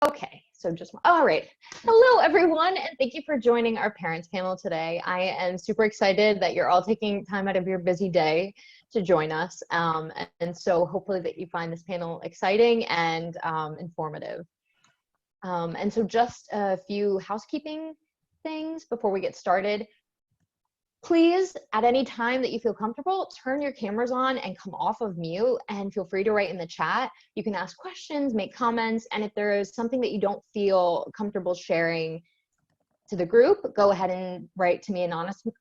Okay, so just, all right. Hello, everyone, and thank you for joining our parents panel today. I am super excited that you're all taking time out of your busy day to join us. And so hopefully that you find this panel exciting and informative. And so just a few housekeeping things before we get started. Please, at any time that you feel comfortable, turn your cameras on and come off of mute, and feel free to write in the chat. You can ask questions, make comments, and if there is something that you don't feel comfortable sharing to the group, go ahead and write to me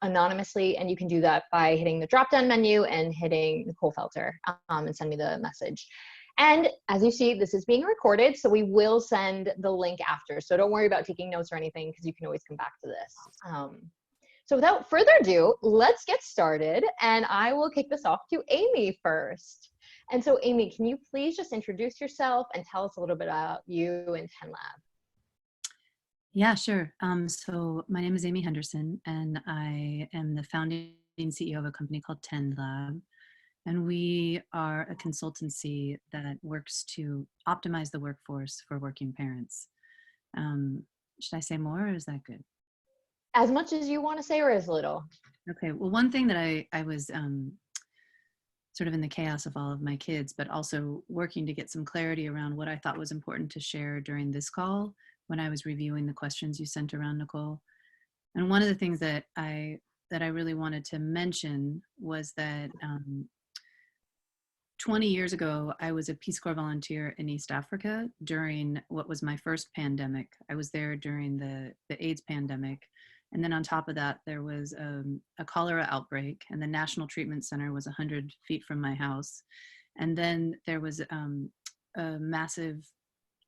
anonymously, and you can do that by hitting the drop-down menu and hitting Nicole Felter and send me the message. And as you see, this is being recorded, so we will send the link after. So don't worry about taking notes or anything, because you can always come back to this. So without further ado, let's get started, and I will kick this off to Amy first. And so Amy, can you please just introduce yourself and tell us a little bit about you and 10 Lab? Yeah, sure. So my name is Amy Henderson, and I am the founding CEO of a company called 10 Lab. And we are a consultancy that works to optimize the workforce for working parents. Should I say more, or is that good? As much as you want to say, or as little. Okay. Well, one thing that I was sort of in the chaos of all of my kids, but also working to get some clarity around what I thought was important to share during this call when I was reviewing the questions you sent around, Nicole. And one of the things that I really wanted to mention was that 20 years ago, I was a Peace Corps volunteer in East Africa during what was my first pandemic. I was there during the AIDS pandemic. And then on top of that, there was a cholera outbreak, and the National Treatment Center was 100 feet from my house. And then there was a massive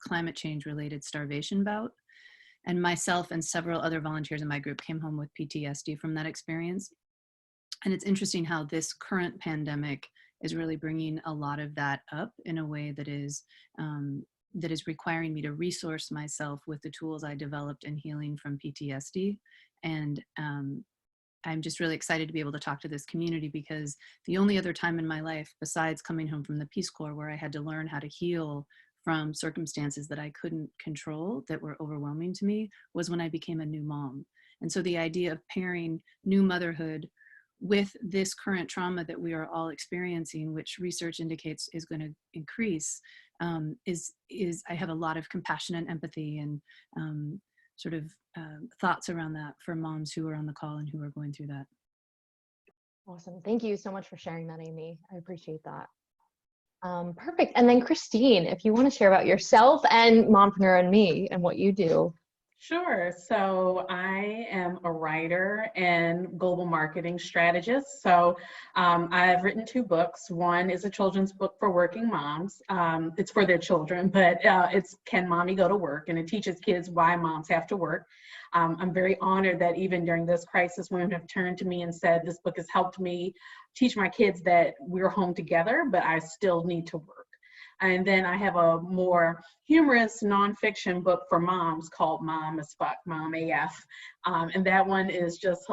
climate change related starvation bout. And myself and several other volunteers in my group came home with PTSD from that experience. And it's interesting how this current pandemic is really bringing a lot of that up in a way that is requiring me to resource myself with the tools I developed in healing from PTSD. And I'm just really excited to be able to talk to this community, because the only other time in my life besides coming home from the Peace Corps where I had to learn how to heal from circumstances that I couldn't control, that were overwhelming to me, was when I became a new mom. And so the idea of pairing new motherhood with this current trauma that we are all experiencing, which research indicates is going to increase, is I have a lot of compassion and empathy and thoughts around that for moms who are on the call and who are going through that. Awesome. Thank you so much for sharing that, Amy. I appreciate that. Perfect. And then Christine, if you want to share about yourself and Mompreneur and Me and what you do. Sure. So I am a writer and global marketing strategist. So I've written 2 books. One is a children's book for working moms. It's for their children, but it's Can Mommy Go to Work? And it teaches kids why moms have to work. I'm very honored that even during this crisis, women have turned to me and said, this book has helped me teach my kids that we're home together, but I still need to work. And then I have a more humorous nonfiction book for moms called Mom as Fuck, Mom AF. And that one is just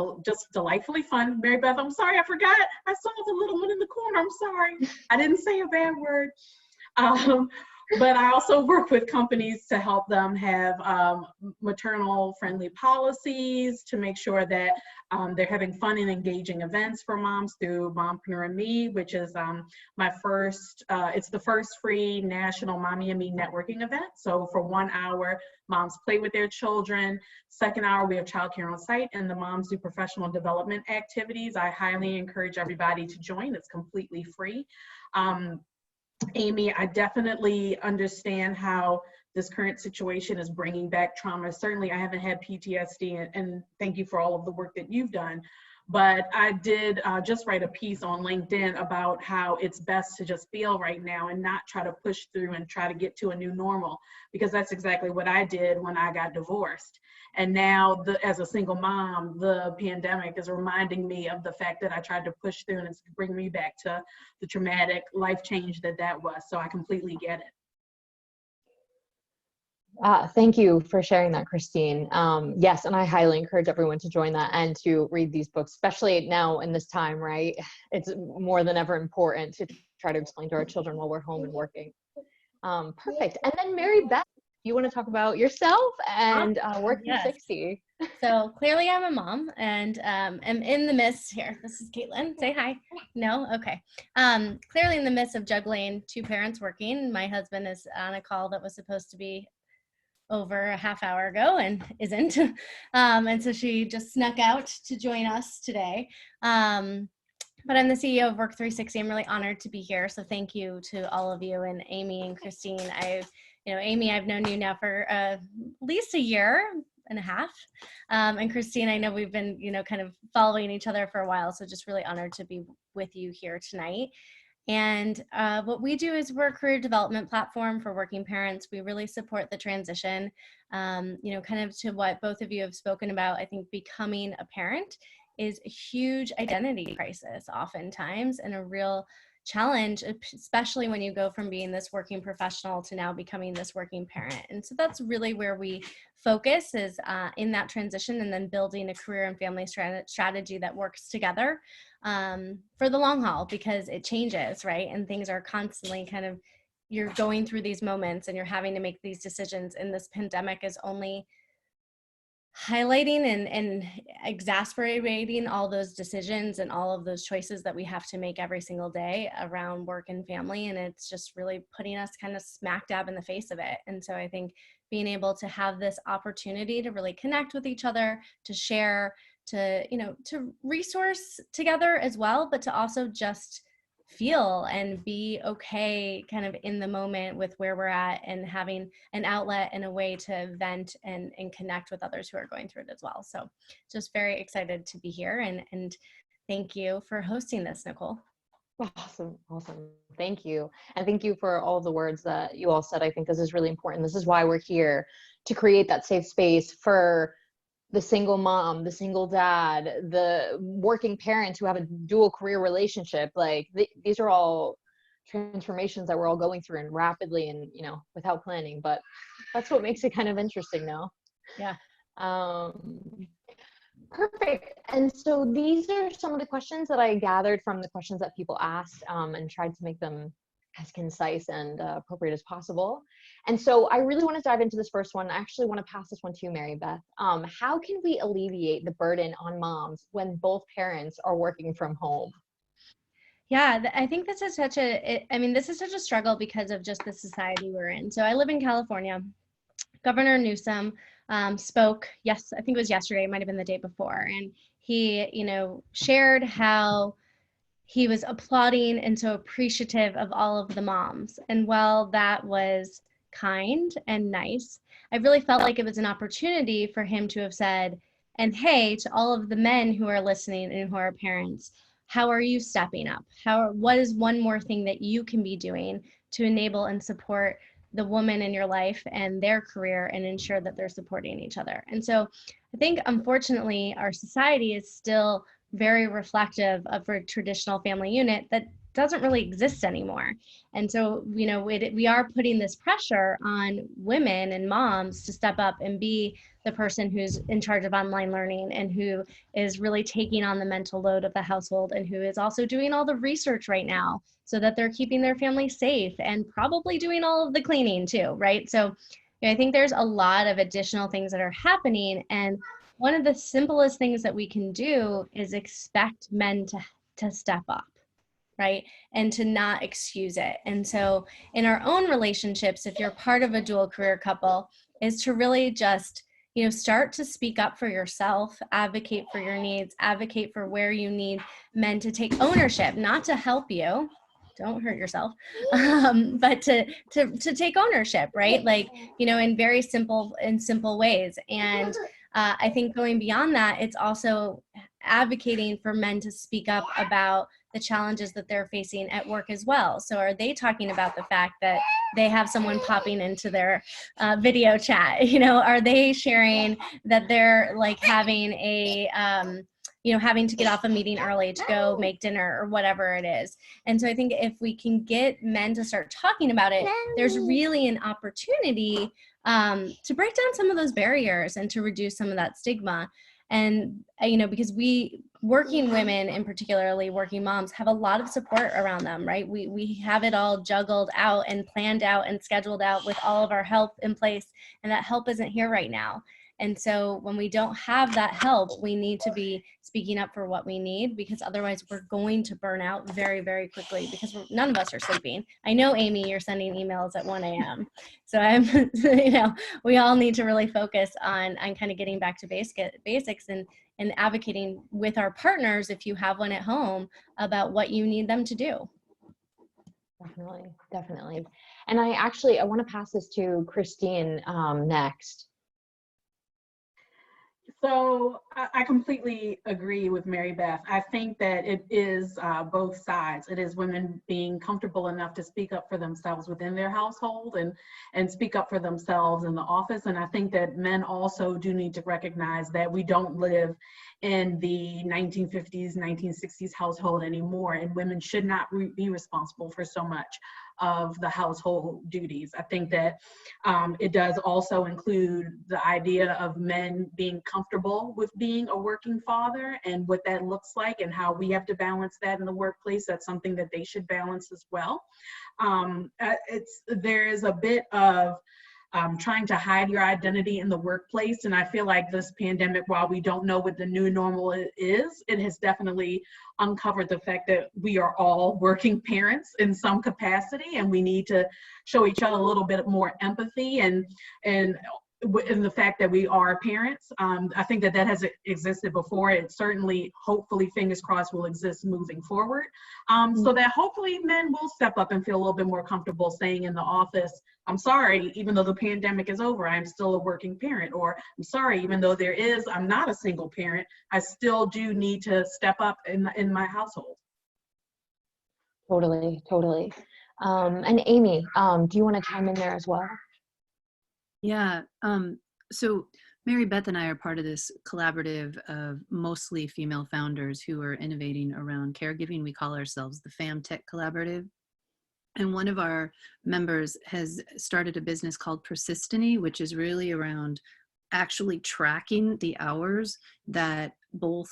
delightfully fun. Mary Beth, I'm sorry, I forgot. I saw the little one in the corner. I'm sorry. I didn't say a bad word. But I also work with companies to help them have maternal friendly policies, to make sure that they're having fun and engaging events for moms through Mompreneur and Me, which is my first, it's the first free national Mommy and Me networking event. So for 1 hour, moms play with their children. Second hour, we have childcare on site, and the moms do professional development activities. I highly encourage everybody to join. It's completely free. Amy, I definitely understand how this current situation is bringing back trauma. Certainly, I haven't had PTSD, and thank you for all of the work that you've done. But I did just write a piece on LinkedIn about how it's best to just feel right now and not try to push through and try to get to a new normal, because that's exactly what I did when I got divorced. And now, as a single mom, the pandemic is reminding me of the fact that I tried to push through, and it's bringing me back to the traumatic life change that was. So I completely get it. Thank you for sharing that, Christine. Yes, and I highly encourage everyone to join that and to read these books, especially now in this time, right? It's more than ever important to try to explain to our children while we're home and working. Perfect. And then Mary Beth, you want to talk about yourself and Work Yes. 360. So clearly I'm a mom and am in the midst here. This is Caitlin. Say hi. No? Okay. Clearly in the midst of juggling two parents working. My husband is on a call that was supposed to be over a half hour ago and isn't. And so she just snuck out to join us today. But I'm the CEO of Work 360. I'm really honored to be here. So thank you to all of you, and Amy and Christine. Amy, I've known you now for at least a year and a half. And Christine, I know we've been, kind of following each other for a while. So just really honored to be with you here tonight. And what we do is we're a career development platform for working parents. We really support the transition, kind of to what both of you have spoken about. I think becoming a parent is a huge identity crisis oftentimes, and a real challenge, especially when you go from being this working professional to now becoming this working parent. And so that's really where we focus, is in that transition, and then building a career and family strategy that works together for the long haul, because it changes, right? And things are constantly you're going through these moments and you're having to make these decisions. And this pandemic is only highlighting and exasperating all those decisions and all of those choices that we have to make every single day around work and family. And it's just really putting us kind of smack dab in the face of it. And so I think being able to have this opportunity to really connect with each other, to share, to resource together as well, but to also just feel and be okay kind of in the moment with where we're at, and having an outlet and a way to vent and connect with others who are going through it as well. So just very excited to be here, and thank you for hosting this, Nicole. Awesome. Thank you. And thank you for all of the words that you all said. I think this is really important. This is why we're here, to create that safe space for the single mom, the single dad, the working parents who have a dual career relationship. Like these are all transformations that we're all going through, and rapidly, and without planning, but that's what makes it kind of interesting now. Yeah. Perfect. And so these are some of the questions that I gathered from the questions that people asked, and tried to make them as concise and appropriate as possible. And so I really want to dive into this first one. I actually want to pass this one to you, Mary Beth. How can we alleviate the burden on moms when both parents are working from home? Yeah, I think this is such a struggle because of just the society we're in. So I live in California. Governor Newsom spoke, yes, I think it was yesterday, it might have been the day before. And he, shared how he was applauding and so appreciative of all of the moms. And while that was kind and nice, I really felt like it was an opportunity for him to have said, and hey, to all of the men who are listening and who are parents, how are you stepping up? What is one more thing that you can be doing to enable and support the woman in your life and their career, and ensure that they're supporting each other? And so I think, unfortunately, our society is still very reflective of a traditional family unit that doesn't really exist anymore. And so, we are putting this pressure on women and moms to step up and be the person who's in charge of online learning, and who is really taking on the mental load of the household, and who is also doing all the research right now so that they're keeping their family safe, and probably doing all of the cleaning too, right? So I think there's a lot of additional things that are happening, and one of the simplest things that we can do is expect men to step up, right? And to not excuse it. And so in our own relationships, if you're part of a dual career couple, is to really just, start to speak up for yourself, advocate for your needs, advocate for where you need men to take ownership, not to help you. Don't hurt yourself, but to take ownership, right? Like, in very simple ways. And I think going beyond that, it's also advocating for men to speak up about the challenges that they're facing at work as well. So are they talking about the fact that they have someone popping into their video chat? Are they sharing that they're like having a having to get off a meeting early to go make dinner or whatever it is? And so I think if we can get men to start talking about it, there's really an opportunity to break down some of those barriers and to reduce some of that stigma. And, because working women, and particularly working moms, have a lot of support around them, right? We have it all juggled out and planned out and scheduled out with all of our help in place, and that help isn't here right now. And so when we don't have that help, we need to be speaking up for what we need, because otherwise we're going to burn out very, very quickly, because none of us are sleeping. I know, Amy, you're sending emails at 1 a.m. So we all need to really focus on kind of getting back to basics and advocating with our partners, if you have one at home, about what you need them to do. Definitely. And I want to pass this to Christine next. So I completely agree with Mary Beth. I think that it is both sides. It is women being comfortable enough to speak up for themselves within their household and speak up for themselves in the office. And I think that men also do need to recognize that we don't live in the 1950s, 1960s household anymore, and women should not be responsible for so much of the household duties. I think that it does also include the idea of men being comfortable with being a working father and what that looks like and how we have to balance that in the workplace. That's something that they should balance as well. There is a bit of trying to hide your identity in the workplace. And I feel like this pandemic, while we don't know what the new normal is, it has definitely uncovered the fact that we are all working parents in some capacity, and we need to show each other a little bit more empathy and in the fact that we are parents. I think that has existed before. It certainly, hopefully, fingers crossed, will exist moving forward. So that hopefully men will step up and feel a little bit more comfortable saying in the office, I'm sorry, even though the pandemic is over, I'm still a working parent. Or I'm sorry, even though I'm not a single parent, I still do need to step up in my household. Totally. And Amy, do you want to chime in there as well? Yeah. So Mary Beth and I are part of this collaborative of mostly female founders who are innovating around caregiving. We call ourselves the FamTech Collaborative. And one of our members has started a business called Persisteny, which is really around actually tracking the hours that both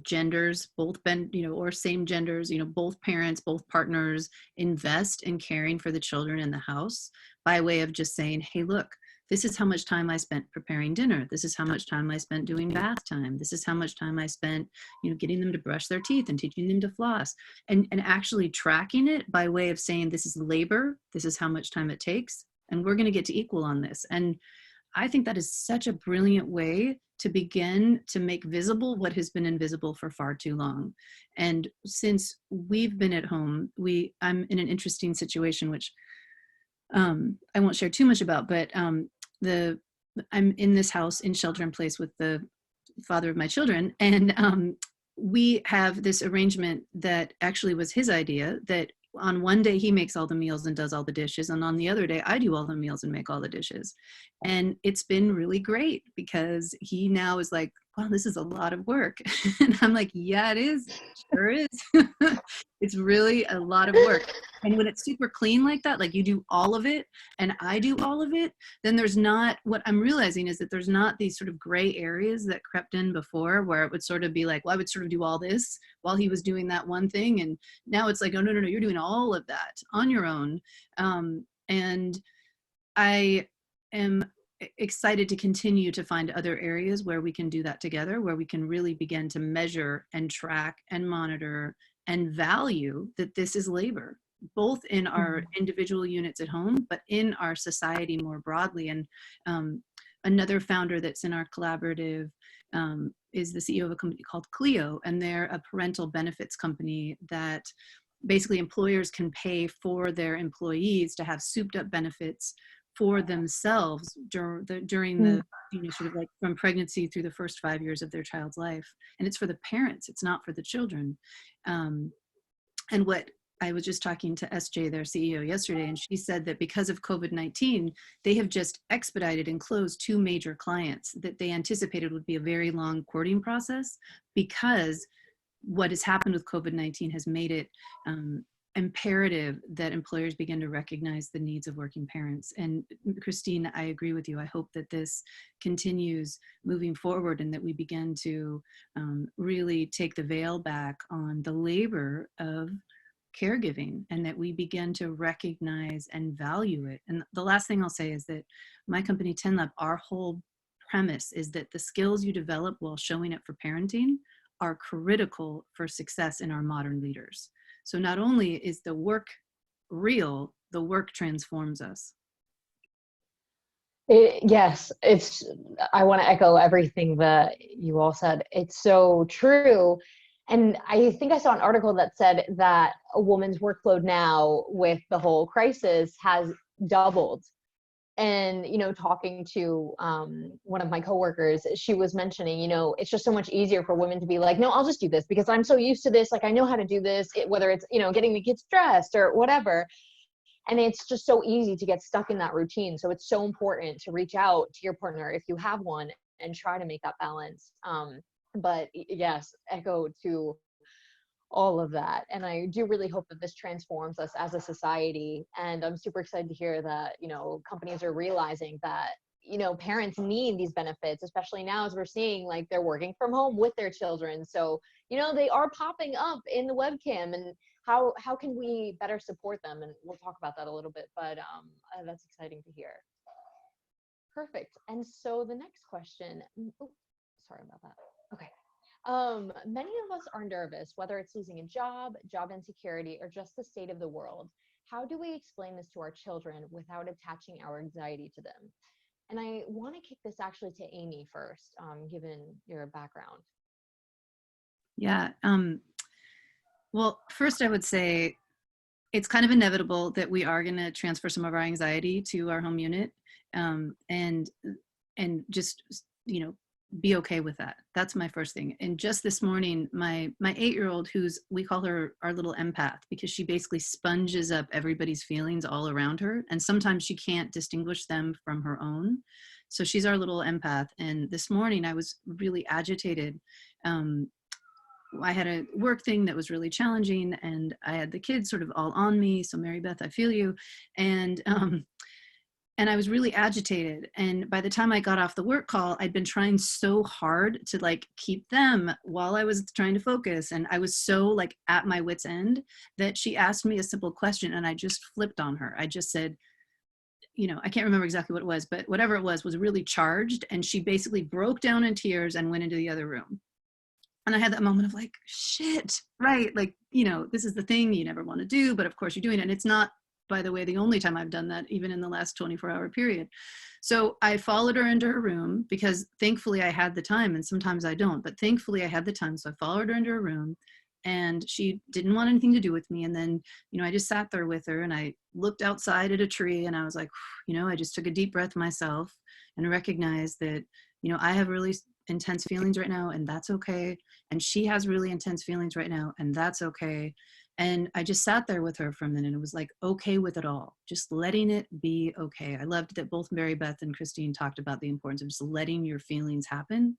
genders, or same genders, both parents, both partners invest in caring for the children in the house, by way of just saying, hey, look, this is how much time I spent preparing dinner. This is how much time I spent doing bath time. This is how much time I spent, getting them to brush their teeth and teaching them to floss, and actually tracking it by way of saying, this is labor. This is how much time it takes. And we're going to get to equal on this. And I think that is such a brilliant way to begin to make visible what has been invisible for far too long. And since we've been at home, I'm in an interesting situation, which I won't share too much about, but I'm in this house in shelter in place with the father of my children. And we have this arrangement that actually was his idea, that on one day he makes all the meals and does all the dishes, and on the other day I do all the meals and make all the dishes. And it's been really great, because he now is like, wow, this is a lot of work. And I'm like, yeah, it is. Sure is. It's really a lot of work. And when it's super clean like that, like you do all of it and I do all of it, then there's not, what I'm realizing is that there's not these sort of gray areas that crept in before, where it would sort of be like, well, I would sort of do all this while he was doing that one thing. And now it's like, oh, no, you're doing all of that on your own. And I am excited to continue to find other areas where we can do that together, where we can really begin to measure and track and monitor and value that this is labor, both in our individual units at home, but in our society more broadly. And another founder that's in our collaborative is the CEO of a company called Clio, and they're a parental benefits company that basically employers can pay for their employees to have souped up benefits for themselves during the sort of like from pregnancy through the first 5 years of their child's life. And it's for the parents, it's not for the children. And what I was just talking to SJ, their CEO, yesterday, and she said that because of COVID-19, they have just expedited and closed 2 major clients that they anticipated would be a very long courting process, because what has happened with COVID-19 has made it imperative that employers begin to recognize the needs of working parents. And Christine, I agree with you. I hope that this continues moving forward and that we begin to really take the veil back on the labor of caregiving, and that we begin to recognize and value it. And the last thing I'll say is that my company, 10 Lab, our whole premise is that the skills you develop while showing up for parenting are critical for success in our modern leaders. So not only is the work real, the work transforms us. Yes, I want to echo everything that you all said. It's so true. And I think I saw an article that said that a woman's workload now with the whole crisis has doubled. And, talking to one of my coworkers, she was mentioning, it's just so much easier for women to be like, no, I'll just do this because I'm so used to this. Like, I know how to do this, whether it's, getting the kids dressed or whatever. And it's just so easy to get stuck in that routine. So it's so important to reach out to your partner if you have one and try to make that balance. But yes, echo to all of that. And I do really hope that this transforms us as a society. And I'm super excited to hear that, companies are realizing that, parents need these benefits, especially now as we're seeing like they're working from home with their children. So, they are popping up in the webcam, and how can we better support them? And we'll talk about that a little bit, but that's exciting to hear. Perfect. And so the next question, sorry about that. Okay. Many of us are nervous, whether it's losing a job insecurity, or just the state of the world. How do we explain this to our children without attaching our anxiety to them? And I want to kick this actually to Amy first, given your background. Yeah. Well, first I would say it's kind of inevitable that we are going to transfer some of our anxiety to our home unit, and just, be okay with that. That's my first thing. And just this morning, my 8-year-old, we call her our little empath, because she basically sponges up everybody's feelings all around her. And sometimes she can't distinguish them from her own. So she's our little empath. And this morning I was really agitated. I had a work thing that was really challenging, and I had the kids sort of all on me. So Mary Beth, I feel you. And I was really agitated. And by the time I got off the work call, I'd been trying so hard to keep them while I was trying to focus. And I was so at my wit's end that she asked me a simple question, and I just flipped on her. I just said, I can't remember exactly what it was, but whatever it was really charged. And she basically broke down in tears and went into the other room. And I had that moment of shit, right? This is the thing you never want to do, but of course you're doing it. And it's not, by the way, the only time I've done that, even in the last 24-hour period. So I followed her into her room, because thankfully I had the time, and sometimes I don't, but thankfully I had the time. So I followed her into her room, and she didn't want anything to do with me. And then, I just sat there with her, and I looked outside at a tree, and I was like, I just took a deep breath myself and recognized that, I have really intense feelings right now, and that's okay. And she has really intense feelings right now, and that's okay. And I just sat there with her for a minute and was okay with it all, just letting it be okay. I loved that both Mary Beth and Christine talked about the importance of just letting your feelings happen.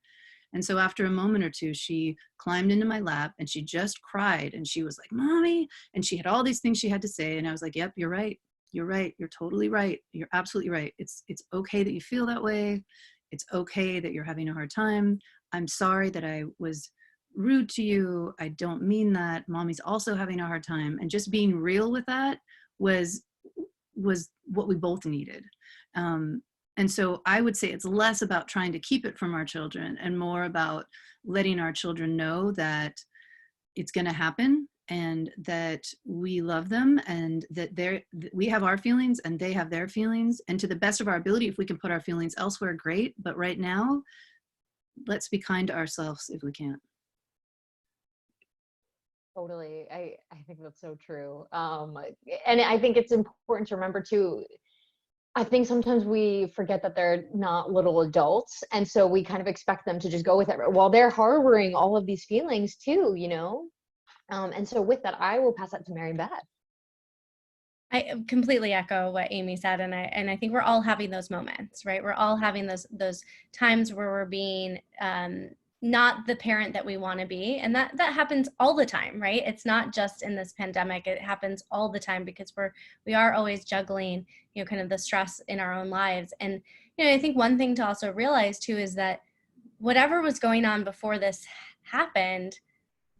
And so after a moment or two, she climbed into my lap and she just cried, and she was like, Mommy, and she had all these things she had to say. And I was like, yep, you're right. You're right. You're totally right. You're absolutely right. It's okay that you feel that way. It's okay that you're having a hard time. I'm sorry that I was rude to you. I don't mean that. Mommy's also having a hard time. And just being real with that was what we both needed. And so I would say it's less about trying to keep it from our children and more about letting our children know that it's going to happen, and that we love them, and that we have our feelings and they have their feelings. And to the best of our ability, if we can put our feelings elsewhere, great. But right now, let's be kind to ourselves if we can. Totally. I think that's so true. And I think it's important to remember too, I think sometimes we forget that they're not little adults. And so we kind of expect them to just go with it while they're harboring all of these feelings too, And so with that, I will pass that to Mary Beth. I completely echo what Amy said, and I think we're all having those moments, right? We're all having those times where we're being not the parent that we want to be. And that happens all the time, right? It's not just in this pandemic. It happens all the time because we are always juggling, you know, kind of the stress in our own lives. And, you know, I think one thing to also realize too is that whatever was going on before this happened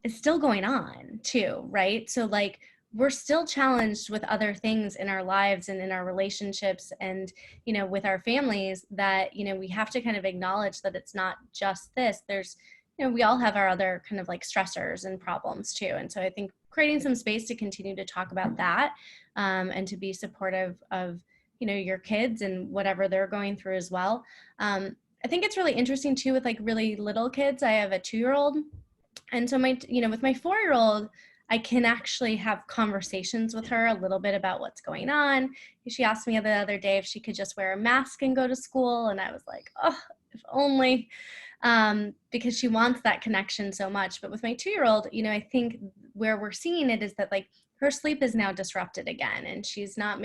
is still going on too, right? So like, we're still challenged with other things in our lives and in our relationships and, you know, with our families that, you know, we have to kind of acknowledge that it's not just this. There's, you know, we all have our other kind of like stressors and problems too. And so I think creating some space to continue to talk about that and to be supportive of, you know, your kids and whatever they're going through as well. I think it's really interesting too with like really little kids. I have a 2-year-old. And so with my 4-year-old, I can actually have conversations with her a little bit about what's going on. She asked me the other day if she could just wear a mask and go to school. And I was like, oh, if only, because she wants that connection so much. But with my 2-year-old, you know, I think where we're seeing it is that like her sleep is now disrupted again, and she's not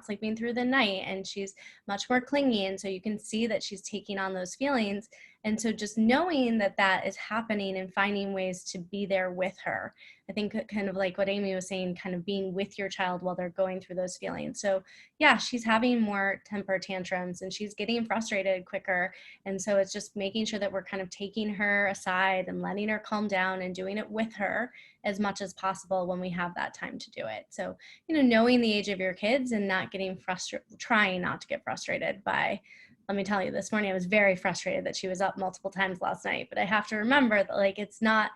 sleeping through the night, and she's much more clingy. And so you can see that she's taking on those feelings. And so just knowing that that is happening and finding ways to be there with her, I think kind of like what Amy was saying, kind of being with your child while they're going through those feelings. So yeah, she's having more temper tantrums and she's getting frustrated quicker. And so it's just making sure that we're kind of taking her aside and letting her calm down and doing it with her as much as possible when we have that time to do it. So, you know, knowing the age of your kids and not getting frustrated, trying not to get frustrated by, let me tell you, this morning I was very frustrated that she was up multiple times last night, but I have to remember that like, it's not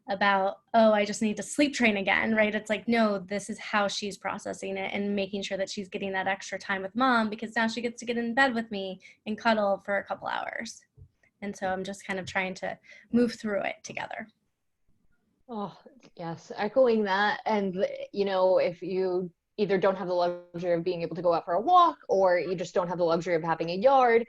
about, oh, I just need to sleep train again, right? It's like, no, this is how she's processing it and making sure that she's getting that extra time with mom because now she gets to get in bed with me and cuddle for a couple hours. And so I'm just kind of trying to move through it together. Oh, yes, echoing that. And, you know, if you either don't have the luxury of being able to go out for a walk or you just don't have the luxury of having a yard,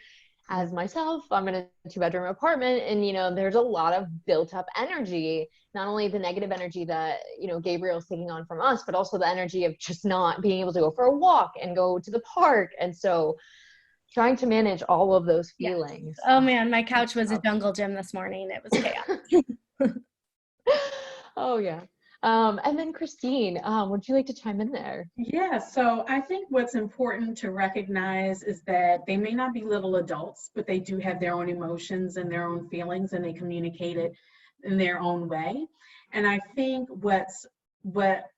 as myself, I'm in a 2-bedroom apartment, and, you know, there's a lot of built up energy, not only the negative energy that, you know, Gabriel's taking on from us, but also the energy of just not being able to go for a walk and go to the park. And so trying to manage all of those feelings. Yes. Oh man, my couch was a jungle gym this morning. It was chaos. Oh yeah. And then Christine, would you like to chime in there? Yeah, so I think what's important to recognize is that they may not be little adults, but they do have their own emotions and their own feelings, and they communicate it in their own way. And I think what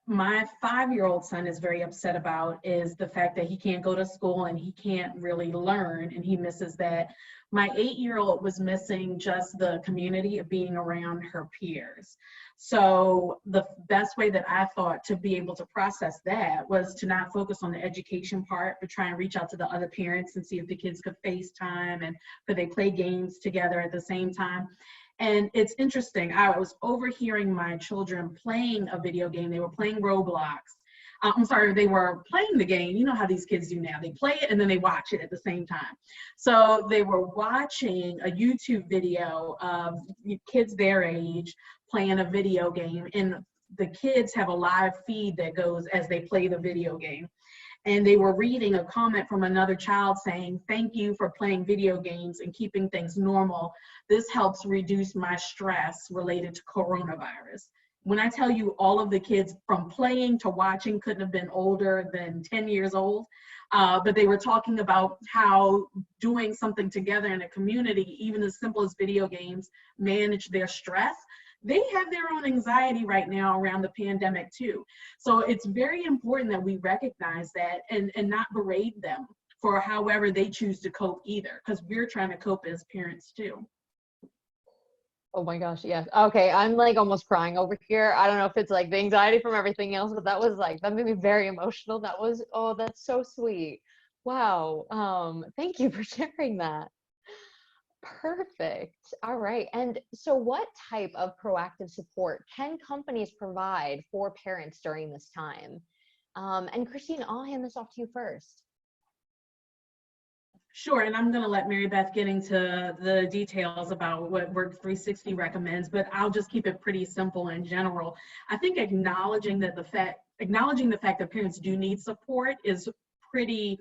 my 5-year-old son is very upset about is the fact that he can't go to school and he can't really learn, and he misses that. My 8-year-old was missing just the community of being around her peers. So the best way that I thought to be able to process that was to not focus on the education part, but try and reach out to the other parents and see if the kids could FaceTime and could they play games together at the same time. And it's interesting, I was overhearing my children playing a video game. They were playing Roblox. They were playing the game. You know how these kids do now. They play it and then they watch it at the same time. So they were watching a YouTube video of kids their age playing a video game, and the kids have a live feed that goes as they play the video game. And they were reading a comment from another child saying, "Thank you for playing video games and keeping things normal. This helps reduce my stress related to coronavirus." When I tell you all of the kids from playing to watching couldn't have been older than 10 years old, but they were talking about how doing something together in a community, even as simple as video games, manage their stress. They have their own anxiety right now around the pandemic too. So it's very important that we recognize that and not berate them for however they choose to cope either, because we're trying to cope as parents too. Oh my gosh, yes. Okay, I'm like almost crying over here. I don't know if it's like the anxiety from everything else, but that made me very emotional. Oh, that's so sweet. Wow. Thank you for sharing that. Perfect. All right. And so what type of proactive support can companies provide for parents during this time? And Christine, I'll hand this off to you first. Sure, and I'm going to let Mary Beth get into the details about what Work 360 recommends, but I'll just keep it pretty simple in general. I think acknowledging the fact that parents do need support is pretty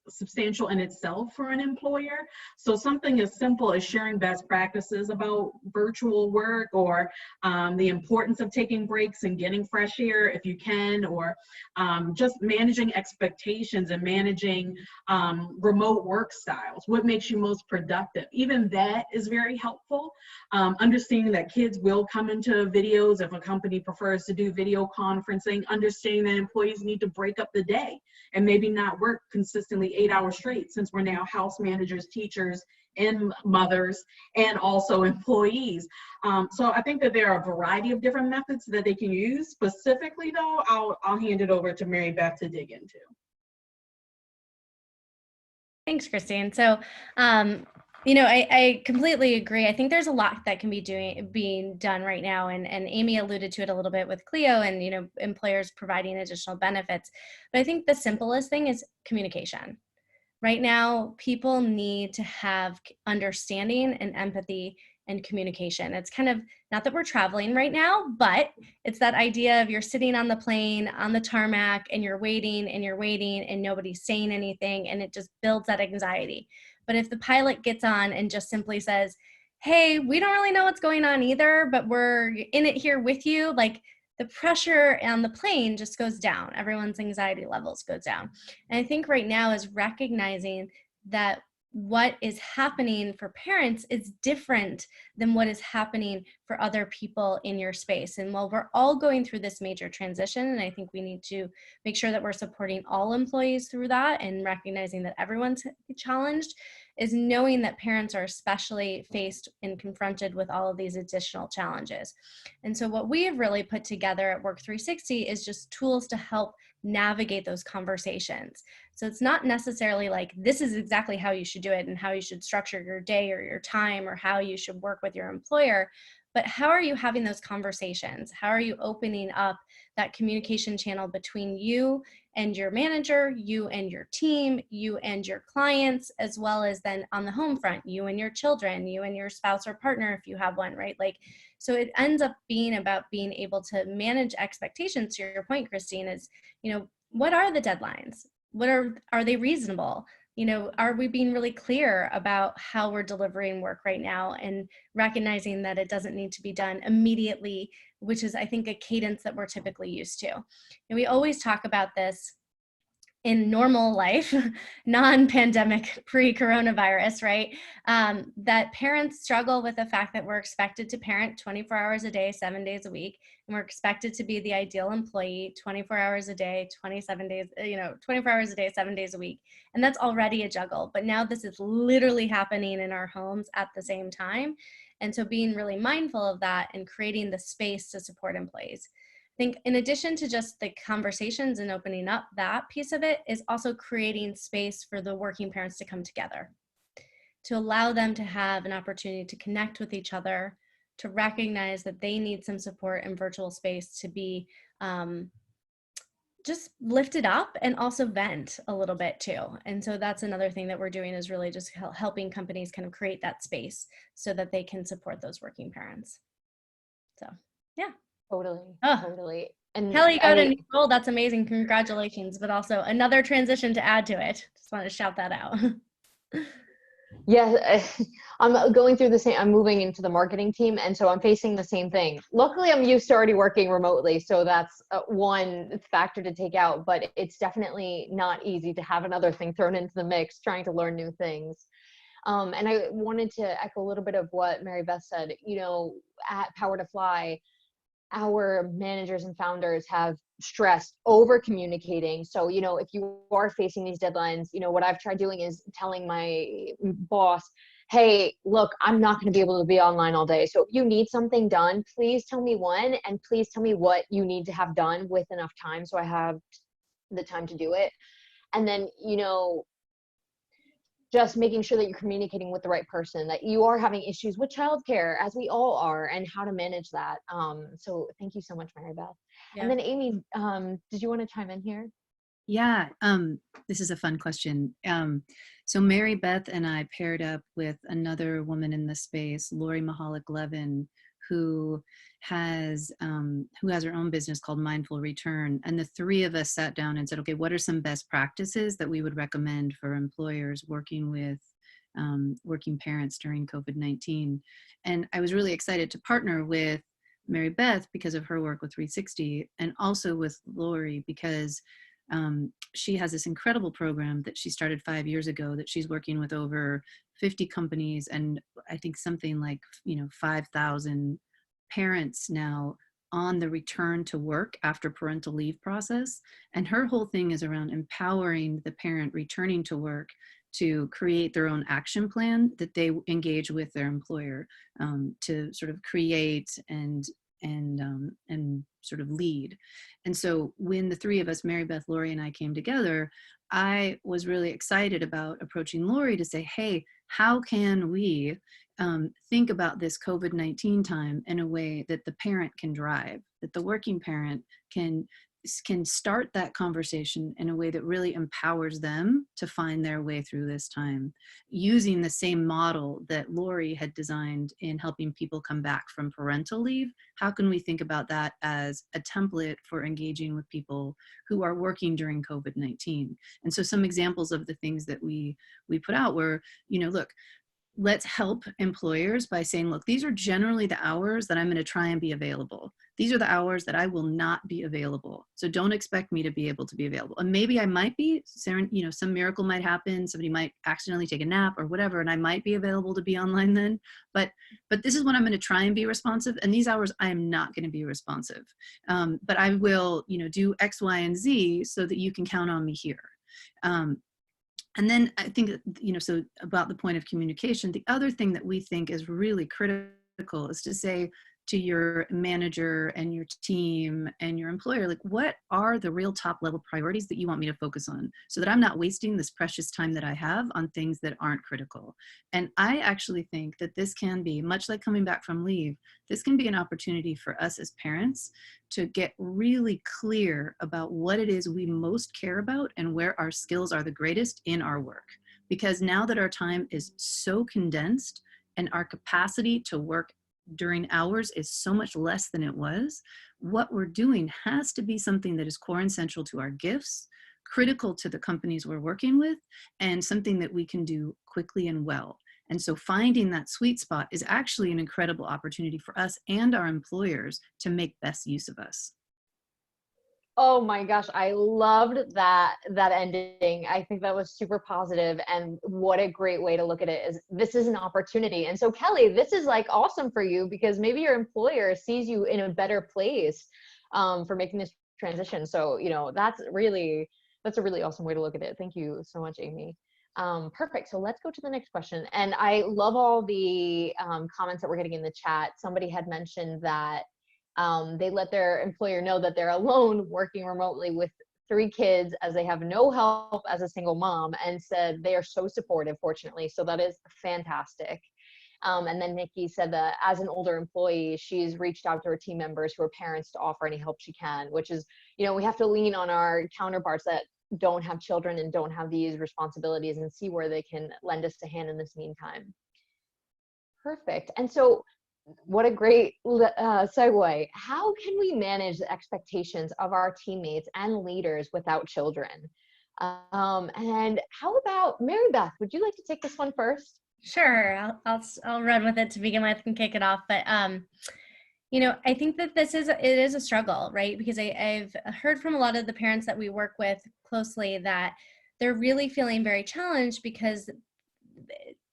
substantial in itself for an employer. So something as simple as sharing best practices about virtual work, or the importance of taking breaks and getting fresh air if you can, or just managing expectations and managing remote work styles. What makes you most productive? Even that is very helpful. Understanding that kids will come into videos if a company prefers to do video conferencing, understanding that employees need to break up the day and maybe not work consistently 8 hours straight, since we're now house managers, teachers, and mothers, and also employees. So I think that there are a variety of different methods that they can use. Specifically though, I'll hand it over to Mary Beth to dig into. Thanks, Christine. So, you know, I completely agree. I think there's a lot that can be being done right now, and Amy alluded to it a little bit with Cleo, and, you know, employers providing additional benefits. But I think the simplest thing is communication. Right now, people need to have understanding and empathy and communication. It's kind of, not that we're traveling right now, but it's that idea of you're sitting on the plane, on the tarmac, and you're waiting and you're waiting and nobody's saying anything, and it just builds that anxiety. But if the pilot gets on and just simply says, hey, we don't really know what's going on either, but we're in it here with you, like, the pressure on the plane just goes down. Everyone's anxiety levels goes down. And I think right now is recognizing that what is happening for parents is different than what is happening for other people in your space. And while we're all going through this major transition, and I think we need to make sure that we're supporting all employees through that and recognizing that everyone's challenged, is knowing that parents are especially faced and confronted with all of these additional challenges. And so what we have really put together at Work 360 is just tools to help navigate those conversations. So it's not necessarily like, this is exactly how you should do it and how you should structure your day or your time or how you should work with your employer, but how are you having those conversations? How are you opening up that communication channel between you and your manager, you and your team, you and your clients, as well as then on the home front, you and your children, you and your spouse or partner if you have one, right? Like, so it ends up being about being able to manage expectations. To your point, Christine, is, you know, what are the deadlines? What are they reasonable? You know, are we being really clear about how we're delivering work right now, and recognizing that it doesn't need to be done immediately, which is, I think, a cadence that we're typically used to. And we always talk about this in normal life, non-pandemic, pre-coronavirus, right? That parents struggle with the fact that we're expected to parent 24 hours a day, 7 days a week, and we're expected to be the ideal employee 24 hours a day, 27 days, 24 hours a day, 7 days a week. And that's already a juggle, but now this is literally happening in our homes at the same time. And so being really mindful of that and creating the space to support employees. I think in addition to just the conversations and opening up that piece of it, is also creating space for the working parents to come together, to allow them to have an opportunity to connect with each other, to recognize that they need some support in virtual space to be just lifted up and also vent a little bit too. And so that's another thing that we're doing, is really just helping companies kind of create that space so that they can support those working parents. So, yeah. Totally. And Kelly got a new role. That's amazing. Congratulations. But also another transition to add to it. Just want to shout that out. Yeah, I'm going through the same, I'm moving into the marketing team, and so I'm facing the same thing. Luckily, I'm used to already working remotely, so that's one factor to take out, but it's definitely not easy to have another thing thrown into the mix, trying to learn new things. And I wanted to echo a little bit of what Mary Beth said. You know, at PowerToFly, our managers and founders have stressed over communicating. So, you know, if you are facing these deadlines, you know, what I've tried doing is telling my boss, hey, look, I'm not going to be able to be online all day. So if you need something done, please tell me when, and please tell me what you need to have done with enough time so I have the time to do it. And then, you know, just making sure that you're communicating with the right person, that you are having issues with childcare, as we all are, and how to manage that. So thank you so much, Mary Beth. Yeah. And then Amy, did you want to chime in here? Yeah, this is a fun question. So Mary Beth and I paired up with another woman in the space, Lori Mahalik Levin, who has her own business called Mindful Return. And the three of us sat down and said, okay, what are some best practices that we would recommend for employers working with working parents during COVID-19? And I was really excited to partner with Mary Beth because of her work with 360, and also with Lori because she has this incredible program that she started 5 years ago that she's working with over 50 companies, and I think something like 5,000 parents now on the return to work after parental leave process. And her whole thing is around empowering the parent returning to work to create their own action plan that they engage with their employer to sort of create and sort of lead. And so when the three of us, Mary Beth, Lori, and I came together, I was really excited about approaching Lori to say, hey, how can we think about this COVID-19 time in a way that the parent can drive, that the working parent can start that conversation in a way that really empowers them to find their way through this time, using the same model that Lori had designed in helping people come back from parental leave. How can we think about that as a template for engaging with people who are working during COVID-19? And so some examples of the things that we put out were, look, let's help employers by saying, look, these are generally the hours that I'm going to try and be available. These are the hours that I will not be available. So don't expect me to be able to be available. And maybe I might be, some miracle might happen. Somebody might accidentally take a nap or whatever, and I might be available to be online then. But this is when I'm going to try and be responsive. And these hours I am not going to be responsive. But I will, do X, Y, and Z so that you can count on me here. And then I think, so about the point of communication, the other thing that we think is really critical is to say to your manager and your team and your employer, like, what are the real top level priorities that you want me to focus on so that I'm not wasting this precious time that I have on things that aren't critical. And I actually think that this can be, much like coming back from leave, this can be an opportunity for us as parents to get really clear about what it is we most care about and where our skills are the greatest in our work. Because now that our time is so condensed and our capacity to work during hours is so much less than it was, what we're doing has to be something that is core and central to our gifts, critical to the companies we're working with, and something that we can do quickly and well. And so finding that sweet spot is actually an incredible opportunity for us and our employers to make best use of us. Oh my gosh, I loved that ending. I think that was super positive, and what a great way to look at it is this is an opportunity. And so Kelly, this is like awesome for you because maybe your employer sees you in a better place for making this transition. So, that's a really awesome way to look at it. Thank you so much, Amy. Perfect. So let's go to the next question. And I love all the comments that we're getting in the chat. Somebody had mentioned that they let their employer know that they're alone working remotely with 3 kids as they have no help as a single mom, and said they are so supportive, fortunately. So that is fantastic. And then Nikki said that as an older employee, she's reached out to her team members who are parents to offer any help she can, which is, we have to lean on our counterparts that don't have children and don't have these responsibilities and see where they can lend us a hand in this meantime. Perfect. And so what a great segue. How can we manage the expectations of our teammates and leaders without children? And how about Mary Beth? Would you like to take this one first? Sure, I'll run with it to begin with and kick it off. But I think that it is a struggle, right? Because I've heard from a lot of the parents that we work with closely that they're really feeling very challenged because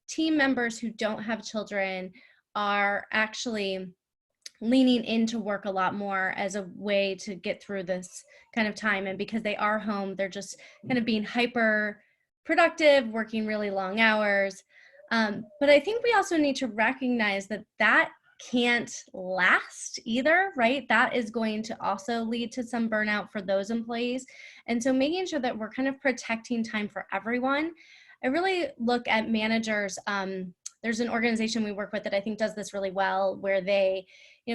team members who don't have children are actually leaning into work a lot more as a way to get through this kind of time. And because they are home, they're just kind of being hyper productive, working really long hours. But I think we also need to recognize that can't last either, right? That is going to also lead to some burnout for those employees. And so making sure that we're kind of protecting time for everyone. I really look at managers. There's an organization we work with that I think does this really well, where they,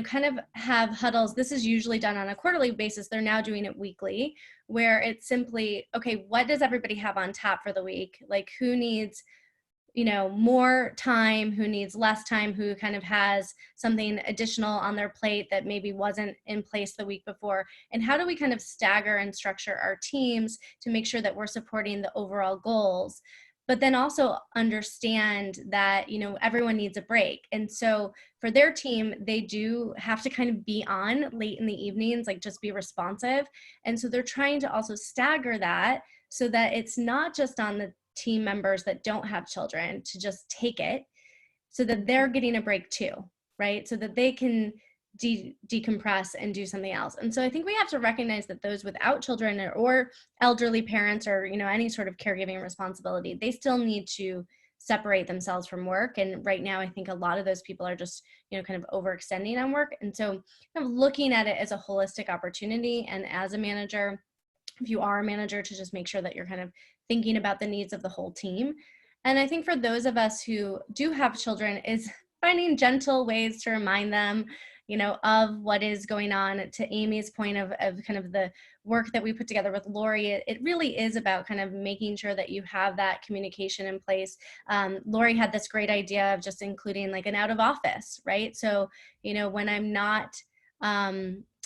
kind of have huddles. This is usually done on a quarterly basis. They're now doing it weekly, where it's simply, okay, what does everybody have on tap for the week? Like, who needs more time, who needs less time, who kind of has something additional on their plate that maybe wasn't in place the week before, and how do we kind of stagger and structure our teams to make sure that we're supporting the overall goals, but then also understand that everyone needs a break. And so for their team, they do have to kind of be on late in the evenings, like just be responsive. And so they're trying to also stagger that so that it's not just on the team members that don't have children to just take it, so that they're getting a break too, right? So that they can decompress and do something else. And so I think we have to recognize that those without children or elderly parents or any sort of caregiving responsibility, they still need to separate themselves from work. And right now I think a lot of those people are just kind of overextending on work. And so kind of looking at it as a holistic opportunity, and as a manager, if you are a manager, to just make sure that you're kind of thinking about the needs of the whole team. And I think for those of us who do have children, is finding gentle ways to remind them, of what is going on. To Amy's point of kind of the work that we put together with Lori, it really is about kind of making sure that you have that communication in place. Lori had this great idea of just including like an out of office, right? So, when I'm not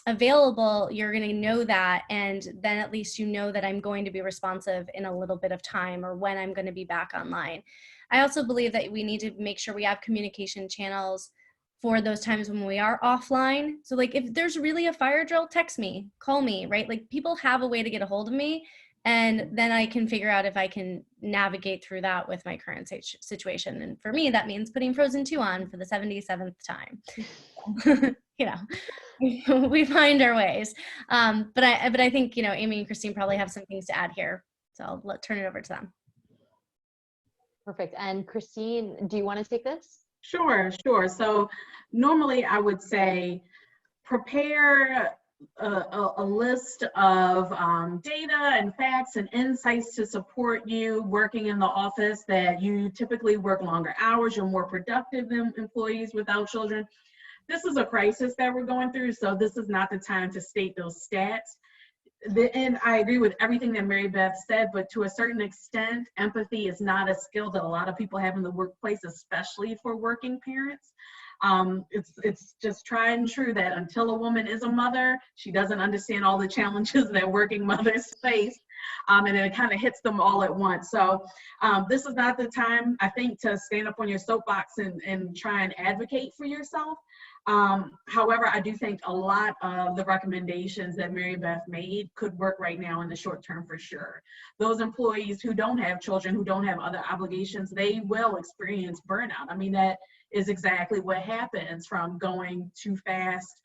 available, you're going to know that, and then at least that I'm going to be responsive in a little bit of time, or when I'm going to be back online. I also believe that we need to make sure we have communication channels for those times when we are offline. So like if there's really a fire drill, text me, call me, right? Like people have a way to get a hold of me, and then I can figure out if I can navigate through that with my current situation. And for me, that means putting Frozen 2 on for the 77th time. We find our ways. But I think, Amy and Christine probably have some things to add here. So I'll turn it over to them. Perfect. And Christine, do you want to take this? Sure. So normally I would say prepare a list of data and facts and insights to support you working in the office, that you typically work longer hours, you're more productive than employees without children. This is a crisis that we're going through, so this is not the time to state those stats. And I agree with everything that Mary Beth said, but to a certain extent, empathy is not a skill that a lot of people have in the workplace, especially for working parents. It's just tried and true that until a woman is a mother, she doesn't understand all the challenges that working mothers face. And it kind of hits them all at once. So this is not the time, I think, to stand up on your soapbox and try and advocate for yourself. However, I do think a lot of the recommendations that Mary Beth made could work right now in the short term for sure. Those employees who don't have children, who don't have other obligations, they will experience burnout. I mean, that is exactly what happens from going too fast,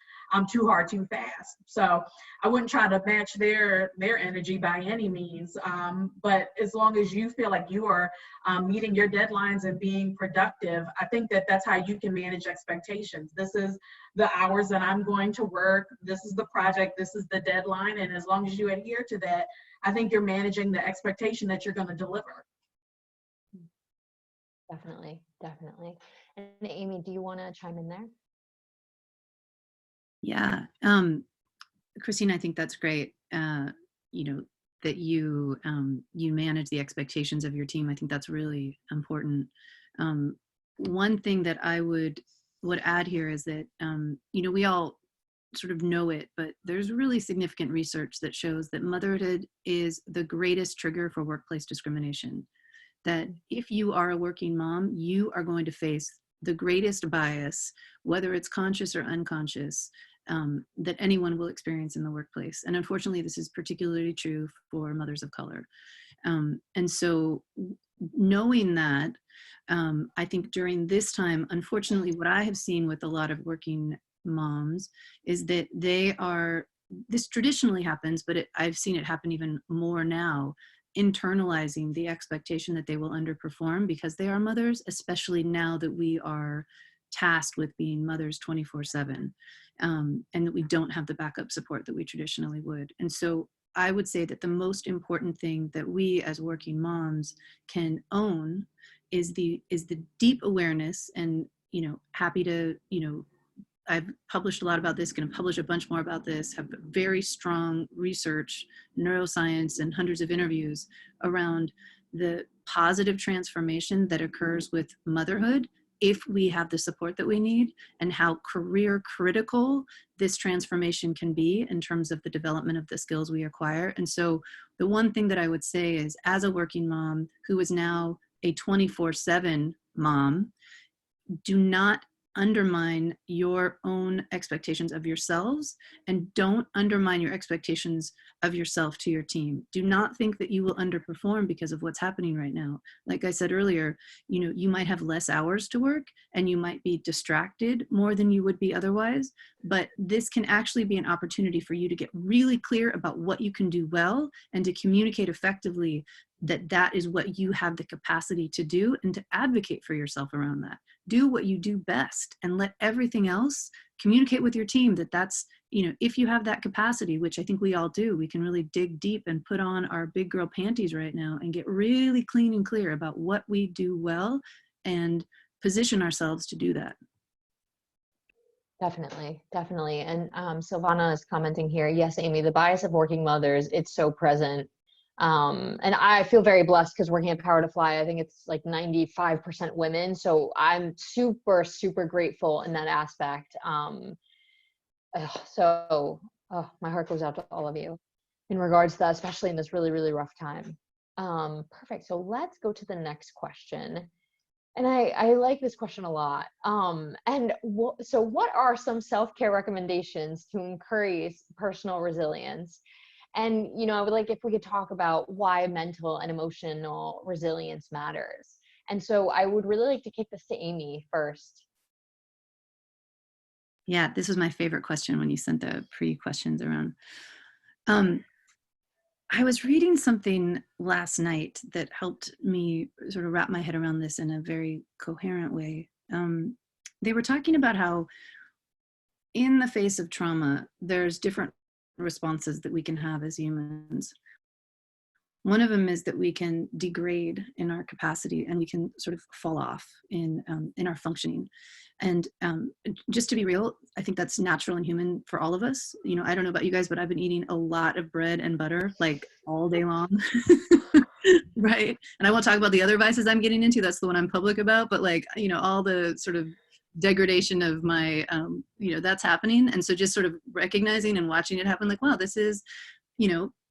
too hard, too fast. So I wouldn't try to match their energy by any means. But as long as you feel like you are meeting your deadlines and being productive, I think that that's how you can manage expectations. This is the hours that I'm going to work. This is the project. This is the deadline. And as long as you adhere to that, I think you're managing the expectation that you're going to deliver. Definitely. And Amy, do you want to chime in there? Yeah, Christine, I think that's great. That you manage the expectations of your team. I think that's really important. One thing that I would add here is that we all sort of know it, but there's really significant research that shows that motherhood is the greatest trigger for workplace discrimination. That if you are a working mom, you are going to face the greatest bias, whether it's conscious or unconscious, that anyone will experience in the workplace. And unfortunately, this is particularly true for mothers of color. And so knowing that, I think during this time, unfortunately, what I have seen with a lot of working moms is that this traditionally happens, but I've seen it happen even more now, internalizing the expectation that they will underperform because they are mothers, especially now that we are tasked with being mothers 24/7, and that we don't have the backup support that we traditionally would. And so I would say that the most important thing that we as working moms can own is the deep awareness, and happy to I've published a lot about this, going to publish a bunch more about this, have very strong research, neuroscience, and hundreds of interviews around the positive transformation that occurs with motherhood if we have the support that we need, and how career critical this transformation can be in terms of the development of the skills we acquire. And so the one thing that I would say is, as a working mom who is now a 24/7 mom, do not undermine your own expectations of yourselves, and don't undermine your expectations of yourself to your team. Do not think that you will underperform because of what's happening right now. Like I said earlier, you might have less hours to work and you might be distracted more than you would be otherwise, but this can actually be an opportunity for you to get really clear about what you can do well and to communicate effectively that is what you have the capacity to do, and to advocate for yourself around that. Do what you do best and let everything else, communicate with your team that's, if you have that capacity, which I think we all do, we can really dig deep and put on our big girl panties right now and get really clean and clear about what we do well and position ourselves to do that. Definitely. And Silvana is commenting here. Yes, Amy, the bias of working mothers, it's so present. And I feel very blessed because working at PowerToFly, I think it's like 95% women. So I'm super, super grateful in that aspect. My heart goes out to all of you in regards to that, especially in this really, really rough time. Perfect. So let's go to the next question. And I like this question a lot. So what are some self-care recommendations to encourage personal resilience? And, I would like if we could talk about why mental and emotional resilience matters. And so I would really like to kick this to Amy first. Yeah, this was my favorite question when you sent the pre-questions around. I was reading something last night that helped me sort of wrap my head around this in a very coherent way. They were talking about how in the face of trauma, there's different responses that we can have as humans. One of them is that we can degrade in our capacity and we can sort of fall off in our functioning. And just to be real, I think that's natural and human for all of us. I don't know about you guys, but I've been eating a lot of bread and butter like all day long. Right. And I won't talk about the other vices I'm getting into. That's the one I'm public about. But all the sort of degradation of my, that's happening. And so just sort of recognizing and watching it happen, like, wow, this is,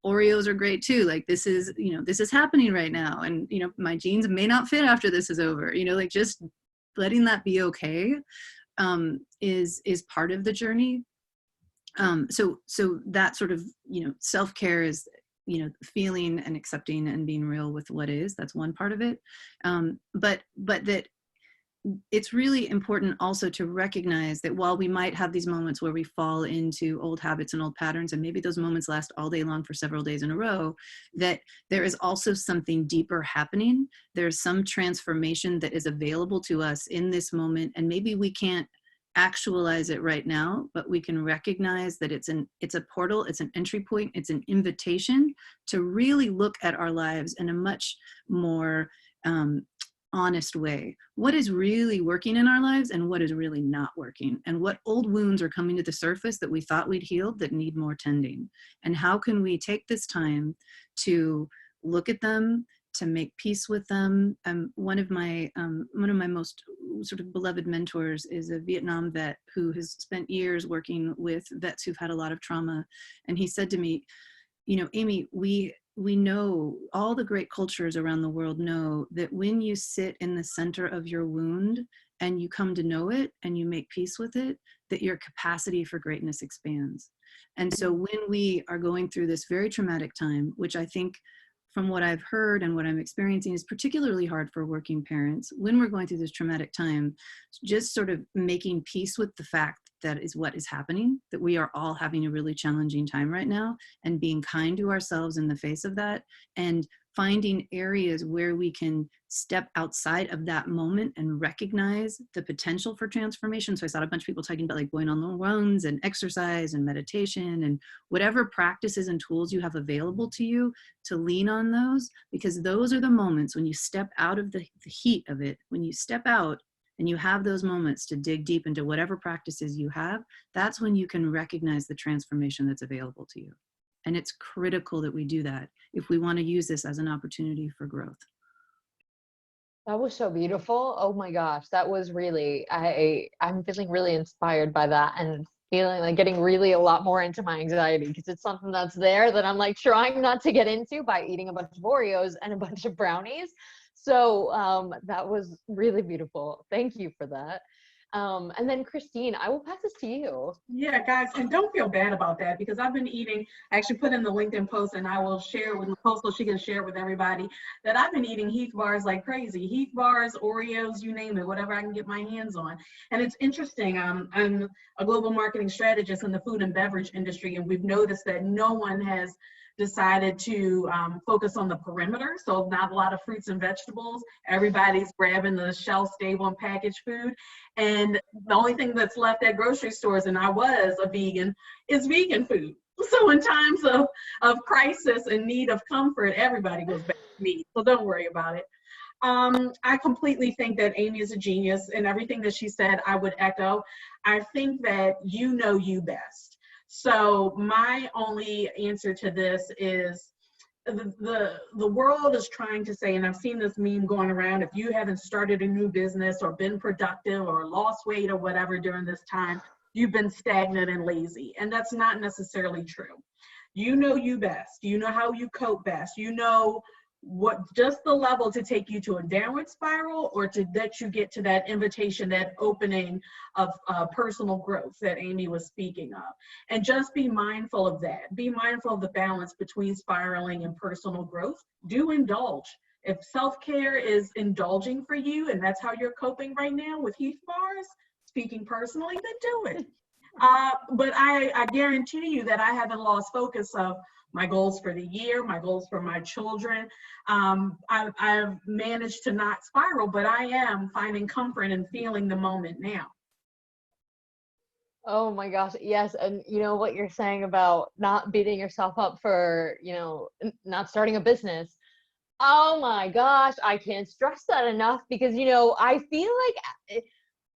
Oreos are great too. Like this is happening right now. And, my jeans may not fit after this is over, just letting that be okay is part of the journey. So that sort of, self-care is, feeling and accepting and being real with what is. That's one part of it. But that it's really important also to recognize that while we might have these moments where we fall into old habits and old patterns, and maybe those moments last all day long for several days in a row, that there is also something deeper happening. There's some transformation that is available to us in this moment, and maybe we can't actualize it right now, but we can recognize that it's a portal, it's an entry point, it's an invitation to really look at our lives in a much more honest way. What is really working in our lives and what is really not working, and what old wounds are coming to the surface that we thought we'd healed that need more tending, and how can we take this time to look at them, to make peace with them. One of my most sort of beloved mentors is a Vietnam vet who has spent years working with vets who've had a lot of trauma, and he said to me, Amy, we know, all the great cultures around the world know that when you sit in the center of your wound and you come to know it and you make peace with it, that your capacity for greatness expands. And so when we are going through this very traumatic time, which I think from what I've heard and what I'm experiencing is particularly hard for working parents, when we're going through this traumatic time, just sort of making peace with the fact that is what is happening, that we are all having a really challenging time right now, and being kind to ourselves in the face of that, and finding areas where we can step outside of that moment and recognize the potential for transformation. So I saw a bunch of people talking about like going on the runs and exercise and meditation and whatever practices and tools you have available to you, to lean on those, because those are the moments when you step out of the heat of it, when you step out and you have those moments to dig deep into whatever practices you have, that's when you can recognize the transformation that's available to you. And it's critical that we do that if we want to use this as an opportunity for growth. That was so beautiful. Oh my gosh, that was really, I'm feeling really inspired by that and feeling like getting really a lot more into my anxiety because it's something that's there that I'm like trying not to get into by eating a bunch of Oreos and a bunch of brownies. So that was really beautiful. Thank you for that. And then Christine, I will pass this to you. Yeah, guys, and don't feel bad about that because I've been eating, I actually put in the LinkedIn post and I will share with Nicole so she can share with everybody that I've been eating Heath bars like crazy. Heath bars, Oreos, you name it, whatever I can get my hands on. And it's interesting, I'm a global marketing strategist in the food and beverage industry, and we've noticed that no one has decided to focus on the perimeter. So not a lot of fruits and vegetables. Everybody's grabbing the shelf stable and packaged food. And the only thing that's left at grocery stores, and I was a vegan, is vegan food. So in times of crisis and need of comfort, everybody goes back to meat. So don't worry about it. I completely think that Amy is a genius, and everything that she said, I would echo. I think that you know you best. So my only answer to this is the world is trying to say, and I've seen this meme going around, if you haven't started a new business or been productive or lost weight or whatever during this time, you've been stagnant and lazy. And that's not necessarily true. You know you best. You know how you cope best. You know what just the level to take you to a downward spiral or to let you get to that invitation, that opening of personal growth that Amy was speaking of. And just be mindful of that. Be mindful of the balance between spiraling and personal growth. Do indulge. If self-care is indulging for you and that's how you're coping right now with Heath bars, speaking personally, then do it. But I guarantee you that I haven't lost focus of my goals for the year, my goals for my children. I've managed to not spiral, but I am finding comfort and feeling the moment now. Oh my gosh, yes. And you know what you're saying about not beating yourself up for, not starting a business. Oh my gosh, I can't stress that enough because, I feel like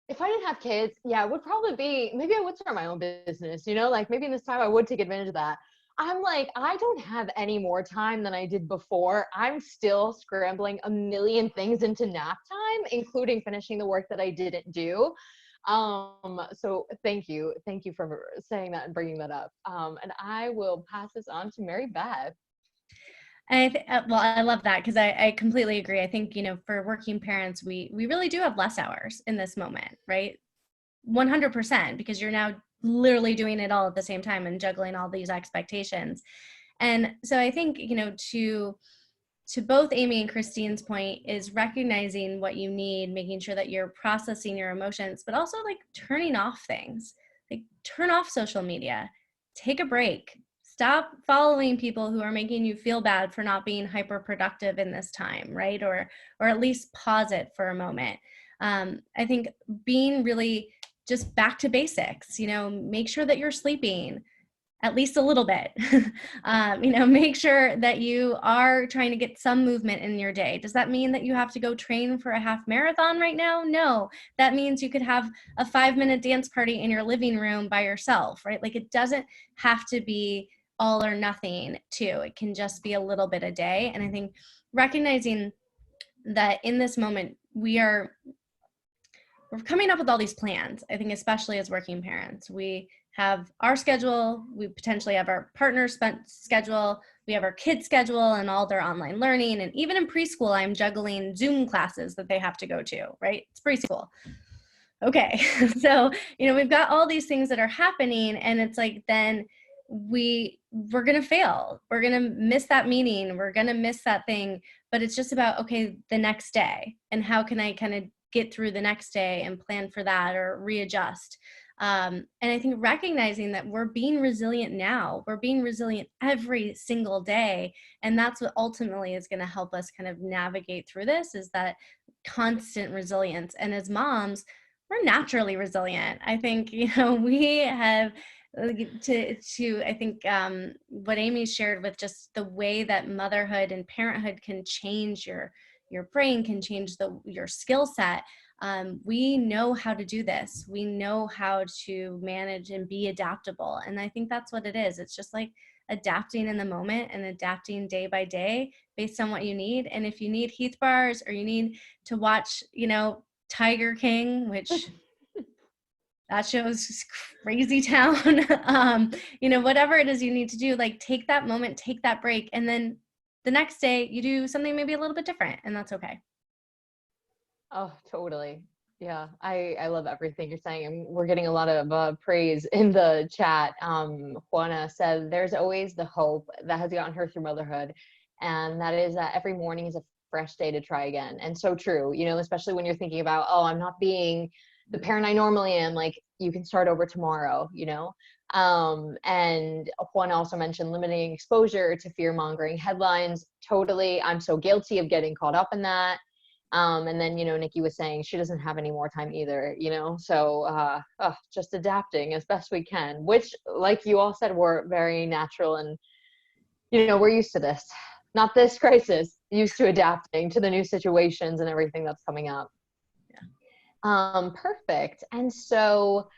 if I didn't have kids, yeah, it would probably be, maybe I would start my own business, like maybe in this time I would take advantage of that. I'm like, I don't have any more time than I did before. I'm still scrambling a million things into nap time, including finishing the work that I didn't do. So thank you. Thank you for saying that and bringing that up. And I will pass this on to Mary Beth. And well, I love that because I completely agree. I think, for working parents, we really do have less hours in this moment, right? 100%, because you're now literally doing it all at the same time and juggling all these expectations. And so I think, to both Amy and Christine's point is recognizing what you need, making sure that you're processing your emotions, but also like turning off things, like turn off social media, take a break, stop following people who are making you feel bad for not being hyper productive in this time, right? Or at least pause it for a moment. I think being really just back to basics, make sure that you're sleeping at least a little bit. Make sure that you are trying to get some movement in your day. Does that mean that you have to go train for a half marathon right now? No, that means you could have a 5-minute dance party in your living room by yourself, right? Like it doesn't have to be all or nothing too. It can just be a little bit a day. And I think recognizing that in this moment, we're coming up with all these plans. I think especially as working parents, we have our schedule, we potentially have our partner's schedule, we have our kids' schedule and all their online learning. And even in preschool, I'm juggling Zoom classes that they have to go to, right? It's preschool. Okay, so, we've got all these things that are happening and it's like, then we're going to fail. We're going to miss that meeting. We're going to miss that thing, but it's just about, okay, the next day and how can I kind of get through the next day and plan for that or readjust. And I think recognizing that we're being resilient now, we're being resilient every single day. And that's what ultimately is going to help us kind of navigate through this, is that constant resilience. And as moms, we're naturally resilient. I think, we have I think what Amy shared with just the way that motherhood and parenthood can change your brain, can change your skill set. We know how to do this. We know how to manage and be adaptable. And I think that's what it is. It's just like adapting in the moment and adapting day by day based on what you need. And if you need Heath bars or you need to watch, Tiger King, which that show is crazy town, whatever it is you need to do, like take that moment, take that break. And then the next day you do something maybe a little bit different, and that's okay. Oh, totally. Yeah, I love everything you're saying. And we're getting a lot of praise in the chat. Juana said, there's always the hope that has gotten her through motherhood. And that is that every morning is a fresh day to try again. And so true, especially when you're thinking about, oh, I'm not being the parent I normally am, like you can start over tomorrow, and Juana also mentioned limiting exposure to fear-mongering headlines. Totally. I'm so guilty of getting caught up in that. And then, Nikki was saying she doesn't have any more time either, so just adapting as best we can, which, like you all said, we're very natural and, we're used to this, not this crisis, used to adapting to the new situations and everything that's coming up. Yeah. Perfect. And so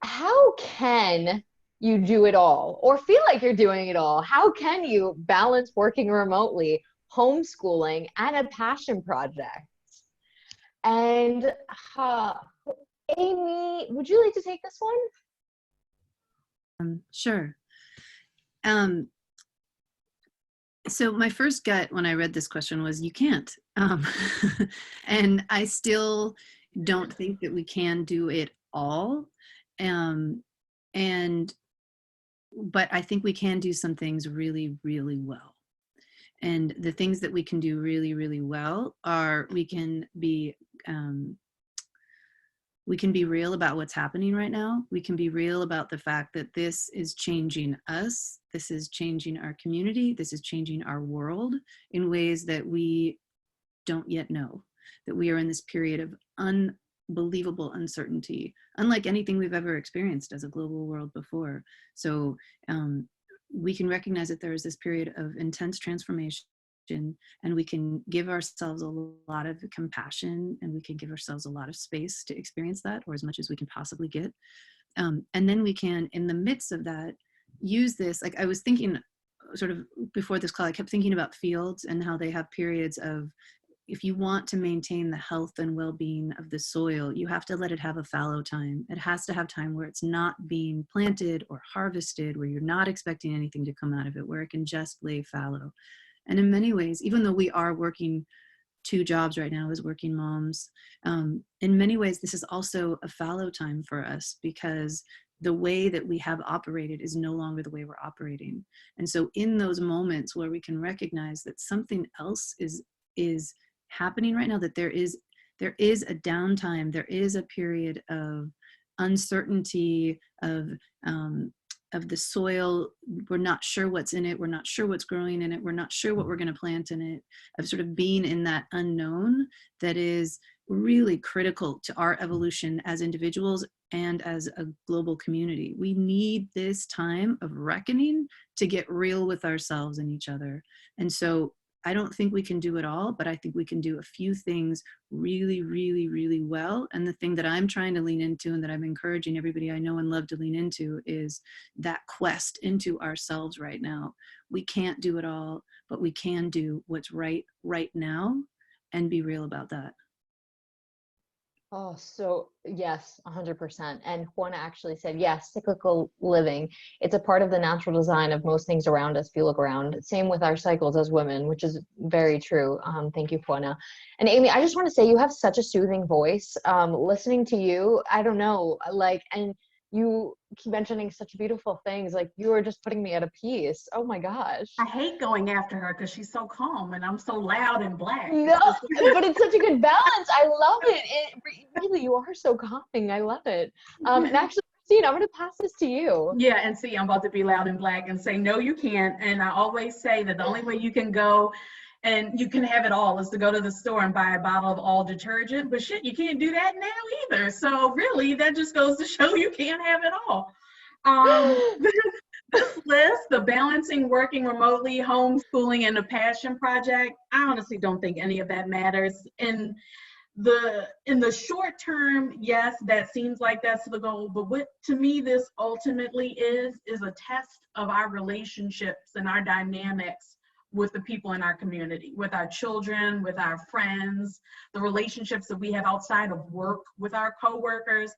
how can you do it all or feel like you're doing it all? How can you balance working remotely, homeschooling, and a passion project? And Amy, would you like to take this one? Sure. So my first gut when I read this question was, you can't. And I still don't think that we can do it all. But I think we can do some things really, really well. And the things that we can do really, really well are we can be real about what's happening right now. We can be real about the fact that this is changing us. This is changing our community. This is changing our world in ways that we don't yet know, that we are in this period of unbelievable uncertainty, unlike anything we've ever experienced as a global world before. So we can recognize that there is this period of intense transformation, and we can give ourselves a lot of compassion, and we can give ourselves a lot of space to experience that, or as much as we can possibly get. And then we can, in the midst of that, use this, like I was thinking sort of before this call, I kept thinking about fields and how they have periods of, if you want to maintain the health and well-being of the soil, you have to let it have a fallow time. It has to have time where it's not being planted or harvested, where you're not expecting anything to come out of it, where it can just lay fallow. And in many ways, even though we are working 2 jobs right now as working moms, in many ways, this is also a fallow time for us, because the way that we have operated is no longer the way we're operating. And so in those moments where we can recognize that something else is happening right now, that there is a downtime, there is a period of uncertainty, of the soil. We're not sure what's in it. We're not sure what's growing in it. We're not sure what we're going to plant in it, of sort of being in that unknown that is really critical to our evolution as individuals and as a global community. We need this time of reckoning to get real with ourselves and each other. And so I don't think we can do it all, but I think we can do a few things really, really, really well. And the thing that I'm trying to lean into, and that I'm encouraging everybody I know and love to lean into, is that quest into ourselves right now. We can't do it all, but we can do what's right now and be real about that. Oh, so yes, 100%. And Juana actually said, yes, cyclical living. It's a part of the natural design of most things around us if you look around. Same with our cycles as women, which is very true. Thank you, Juana. And Amy, I just want to say you have such a soothing voice. Listening to you, I don't know, and you keep mentioning such beautiful things. Like, you are just putting me at a peace. Oh my gosh. I hate going after her because she's so calm and I'm so loud and black. No, but it's such a good balance. I love it. Really, you are so calming. I love it. And actually, Christine, I'm going to pass this to you. Yeah, and see, I'm about to be loud and black and say, no, you can't. And I always say that the only way you can go and you can have it all is to go to the store and buy a bottle of all detergent. But shit, you can't do that now either. So really, that just goes to show you can't have it all. This list, the balancing working remotely, homeschooling, and the passion project, I honestly don't think any of that matters. And in the short term, yes, that seems like that's the goal, but what to me this ultimately is a test of our relationships and our dynamics with the people in our community, with our children, with our friends, the relationships that we have outside of work with our coworkers.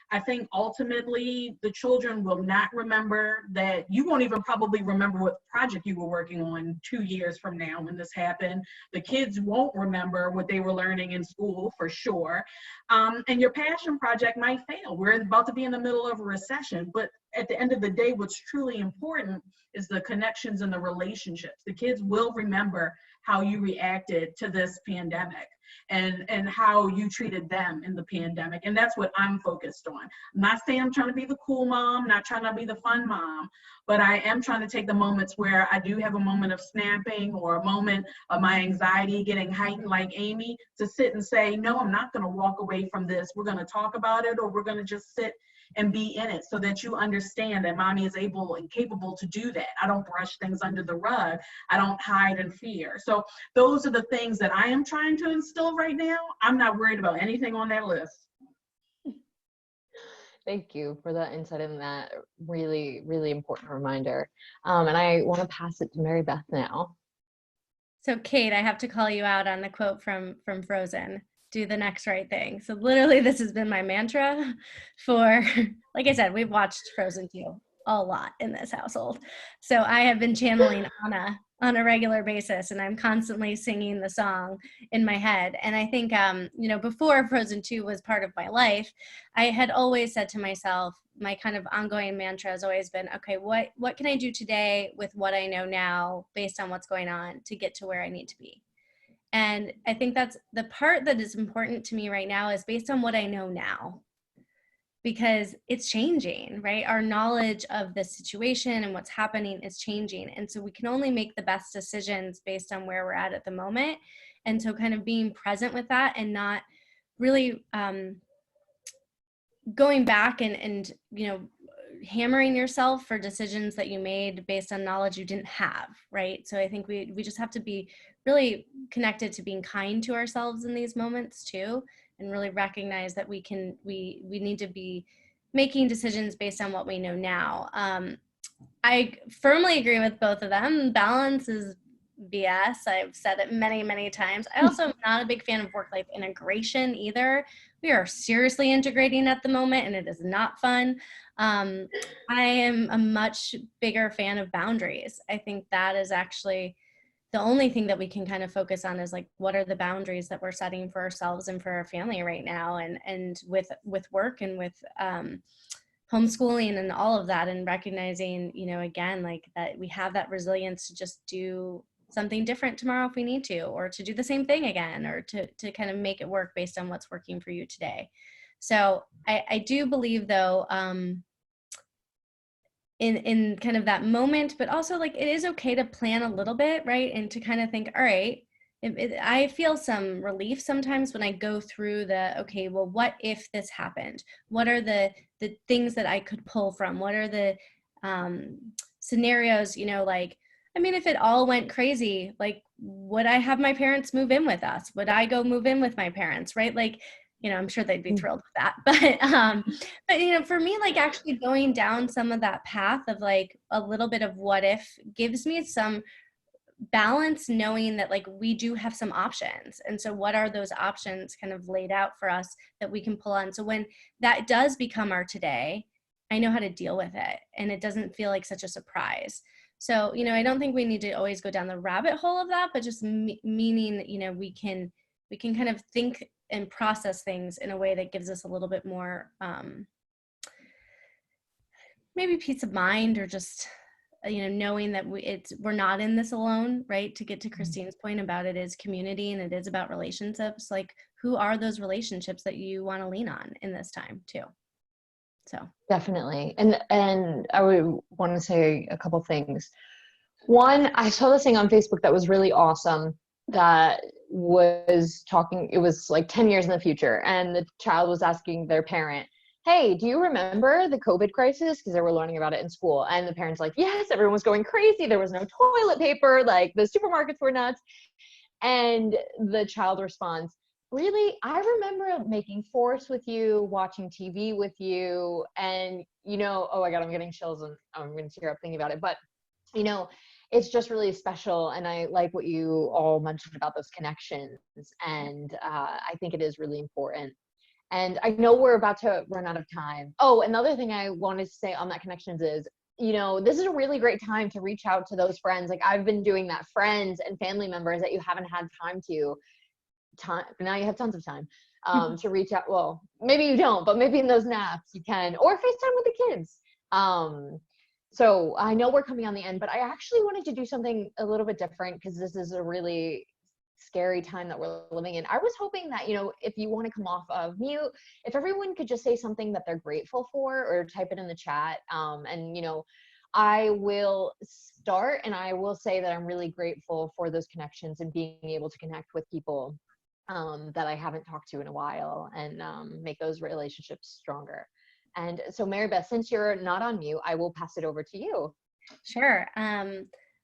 I think ultimately the children will not remember that. You won't even probably remember what project you were working on 2 years from now when this happened. The kids won't remember what they were learning in school for sure. And your passion project might fail. We're about to be in the middle of a recession, but at the end of the day, what's truly important is the connections and the relationships. The kids will remember how you reacted to this pandemic and how you treated them in the pandemic. And that's what I'm focused on. I'm not saying I'm trying to be the cool mom, not trying to be the fun mom, but I am trying to take the moments where I do have a moment of snapping or a moment of my anxiety getting heightened like Amy, to sit and say, no, I'm not going to walk away from this. We're going to talk about it, or we're going to just sit and be in it, so that you understand that mommy is able and capable to do that. I don't brush things under the rug. I don't hide in fear. So those are the things that I am trying to instill right now. I'm not worried about anything on that list. Thank you for that insight and that really, really important reminder. And I want to pass it to Mary Beth now. So Kate, I have to call you out on the quote from Frozen. Do the next right thing. So literally this has been my mantra for, like I said, we've watched Frozen 2 a lot in this household. So I have been channeling Anna on a regular basis, and I'm constantly singing the song in my head. And I think, before Frozen 2 was part of my life, I had always said to myself, my kind of ongoing mantra has always been, okay, what can I do today with what I know now based on what's going on to get to where I need to be? And I think that's the part that is important to me right now, is based on what I know now, because it's changing, right? Our knowledge of the situation and what's happening is changing. And so we can only make the best decisions based on where we're at the moment. And so kind of being present with that and not really going back and hammering yourself for decisions that you made based on knowledge you didn't have, right? So I think we just have to be really connected to being kind to ourselves in these moments too, and really recognize that we need to be making decisions based on what we know now. I firmly agree with both of them. Balance is BS. I've said it many, many times. I also am not a big fan of work-life integration either. We are seriously integrating at the moment, and it is not fun. I am a much bigger fan of boundaries. I think that is actually the only thing that we can kind of focus on, is like, what are the boundaries that we're setting for ourselves and for our family right now, and with work and with homeschooling and all of that, and recognizing, again, like that we have that resilience to just do something different tomorrow if we need to, or to do the same thing again, or to kind of make it work based on what's working for you today. So I do believe, though, in kind of that moment, but also like it is okay to plan a little bit, right? And to kind of think, all right, I feel some relief sometimes when I go through okay, well, what if this happened? What are the things that I could pull from? What are the scenarios, if it all went crazy, like, would I have my parents move in with us? Would I go move in with my parents, right? Like, I'm sure they'd be thrilled with that. But for me, like, actually going down some of that path of like a little bit of what if gives me some balance, knowing that like we do have some options. And so what are those options kind of laid out for us that we can pull on? So when that does become our today, I know how to deal with it, and it doesn't feel like such a surprise. So, I don't think we need to always go down the rabbit hole of that, but just meaning that, we can kind of think and process things in a way that gives us a little bit more, maybe peace of mind, or just, knowing that we're not in this alone, right? To get to Christine's point about it is community, and it is about relationships. Like, who are those relationships that you want to lean on in this time too? So Definitely. And I would want to say a couple things. One, I saw this thing on Facebook that was really awesome, that was talking, it was like 10 years in the future, and the child was asking their parent, hey, do you remember the COVID crisis? Because they were learning about it in school. And the parents like, yes, everyone was going crazy. There was no toilet paper. Like, the supermarkets were nuts. And the child responds, really, I remember making force with you, watching TV with you, and oh my God, I'm getting chills and I'm going to tear up thinking about it. But you know, it's just really special, and I like what you all mentioned about those connections, and I think it is really important. And I know we're about to run out of time. Oh, another thing I wanted to say on that connections is, this is a really great time to reach out to those friends. Like I've been doing that, friends and family members that you haven't had time, now you have tons of time to reach out. Well, maybe you don't, but maybe in those naps you can, or FaceTime with the kids. So I know we're coming on the end, but I actually wanted to do something a little bit different because this is a really scary time that we're living in. I was hoping that, if you want to come off of mute, if everyone could just say something that they're grateful for or type it in the chat. And I will start, and I will say that I'm really grateful for those connections and being able to connect with people that I haven't talked to in a while, and make those relationships stronger. And so Mary Beth, since you're not on mute, I will pass it over to you. Sure.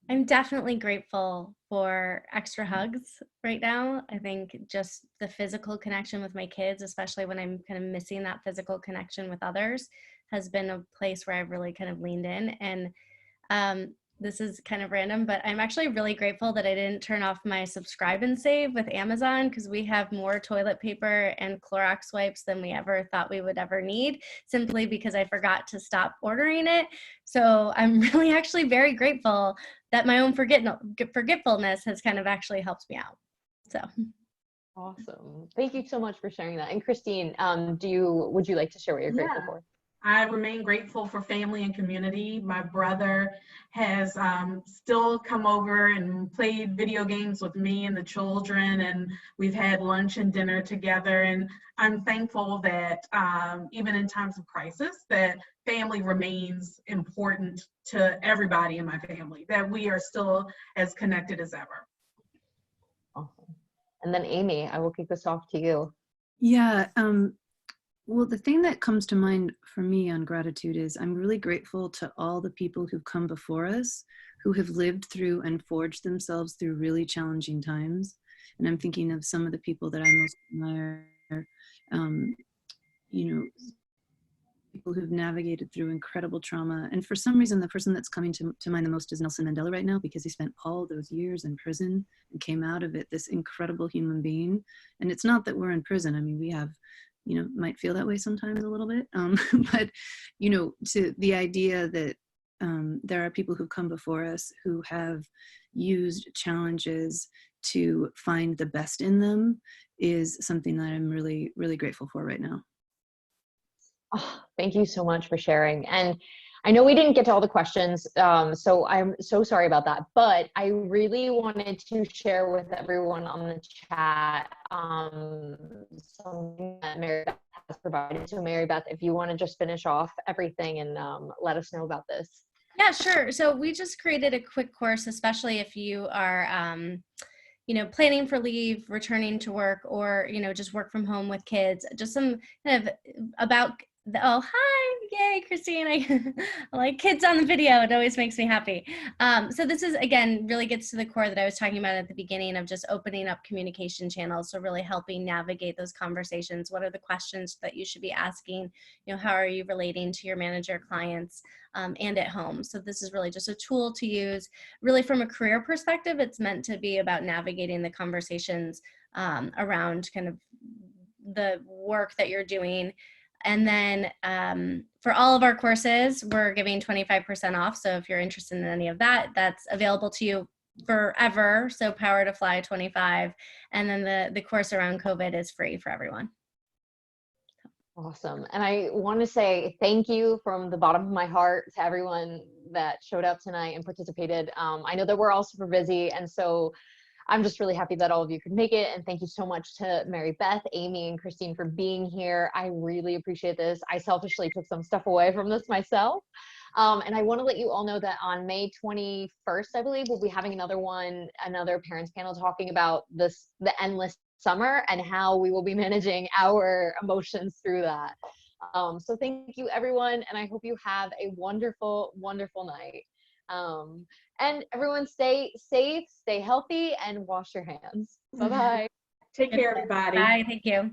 I'm definitely grateful for extra hugs right now. I think just the physical connection with my kids, especially when I'm kind of missing that physical connection with others, has been a place where I've really kind of leaned in. And this is kind of random, but I'm actually really grateful that I didn't turn off my subscribe and save with Amazon, because we have more toilet paper and Clorox wipes than we ever thought we would ever need, simply because I forgot to stop ordering it. So I'm really actually very grateful that my own forgetfulness has kind of actually helped me out. So Awesome. Thank you so much for sharing that. And Christine, would you like to share what you're grateful for? I remain grateful for family and community. My brother has still come over and played video games with me and the children, and we've had lunch and dinner together. And I'm thankful that even in times of crisis, that family remains important to everybody in my family, that we are still as connected as ever. Awesome. And then Amy, I will kick this off to you. Yeah. Well, the thing that comes to mind for me on gratitude is I'm really grateful to all the people who've come before us, who have lived through and forged themselves through really challenging times. And I'm thinking of some of the people that I most admire, people who've navigated through incredible trauma. And for some reason, the person that's coming to mind the most is Nelson Mandela right now, because he spent all those years in prison and came out of it this incredible human being. And it's not that we're in prison. I mean, we have, might feel that way sometimes a little bit. But, to the idea that there are people who've come before us who have used challenges to find the best in them is something that I'm really, really grateful for right now. Oh, thank you so much for sharing. And I know we didn't get to all the questions, so I'm so sorry about that, but I really wanted to share with everyone on the chat something that Mary Beth has provided. So Mary Beth, if you want to just finish off everything and let us know about this. Yeah, sure. So we just created a quick course, especially if you are planning for leave, returning to work, or, just work from home with kids, just some kind of about hi, yay, Christine. I like kids on the video. It always makes me happy. So this is, again, really gets to the core that I was talking about at the beginning of just opening up communication channels. So really helping navigate those conversations. What are the questions that you should be asking? How are you relating to your manager, clients, and at home? So this is really just a tool to use. Really, from a career perspective, it's meant to be about navigating the conversations around kind of the work that you're doing. And then for all of our courses, we're giving 25% off. So if you're interested in any of that, that's available to you forever. So PowerToFly 25. And then the course around COVID is free for everyone. Awesome. And I want to say thank you from the bottom of my heart to everyone that showed up tonight and participated. I know that we're all super busy, and so I'm just really happy that all of you could make it. And thank you so much to Mary Beth, Amy, and Christine for being here. I really appreciate this. I selfishly took some stuff away from this myself. And I want to let you all know that on May 21st, I believe, we'll be having another parents panel talking about the endless summer and how we will be managing our emotions through that. So thank you, everyone. And I hope you have a wonderful, wonderful night. And everyone stay safe, stay healthy, and wash your hands. Bye-bye. Take care, everybody. Bye. Thank you.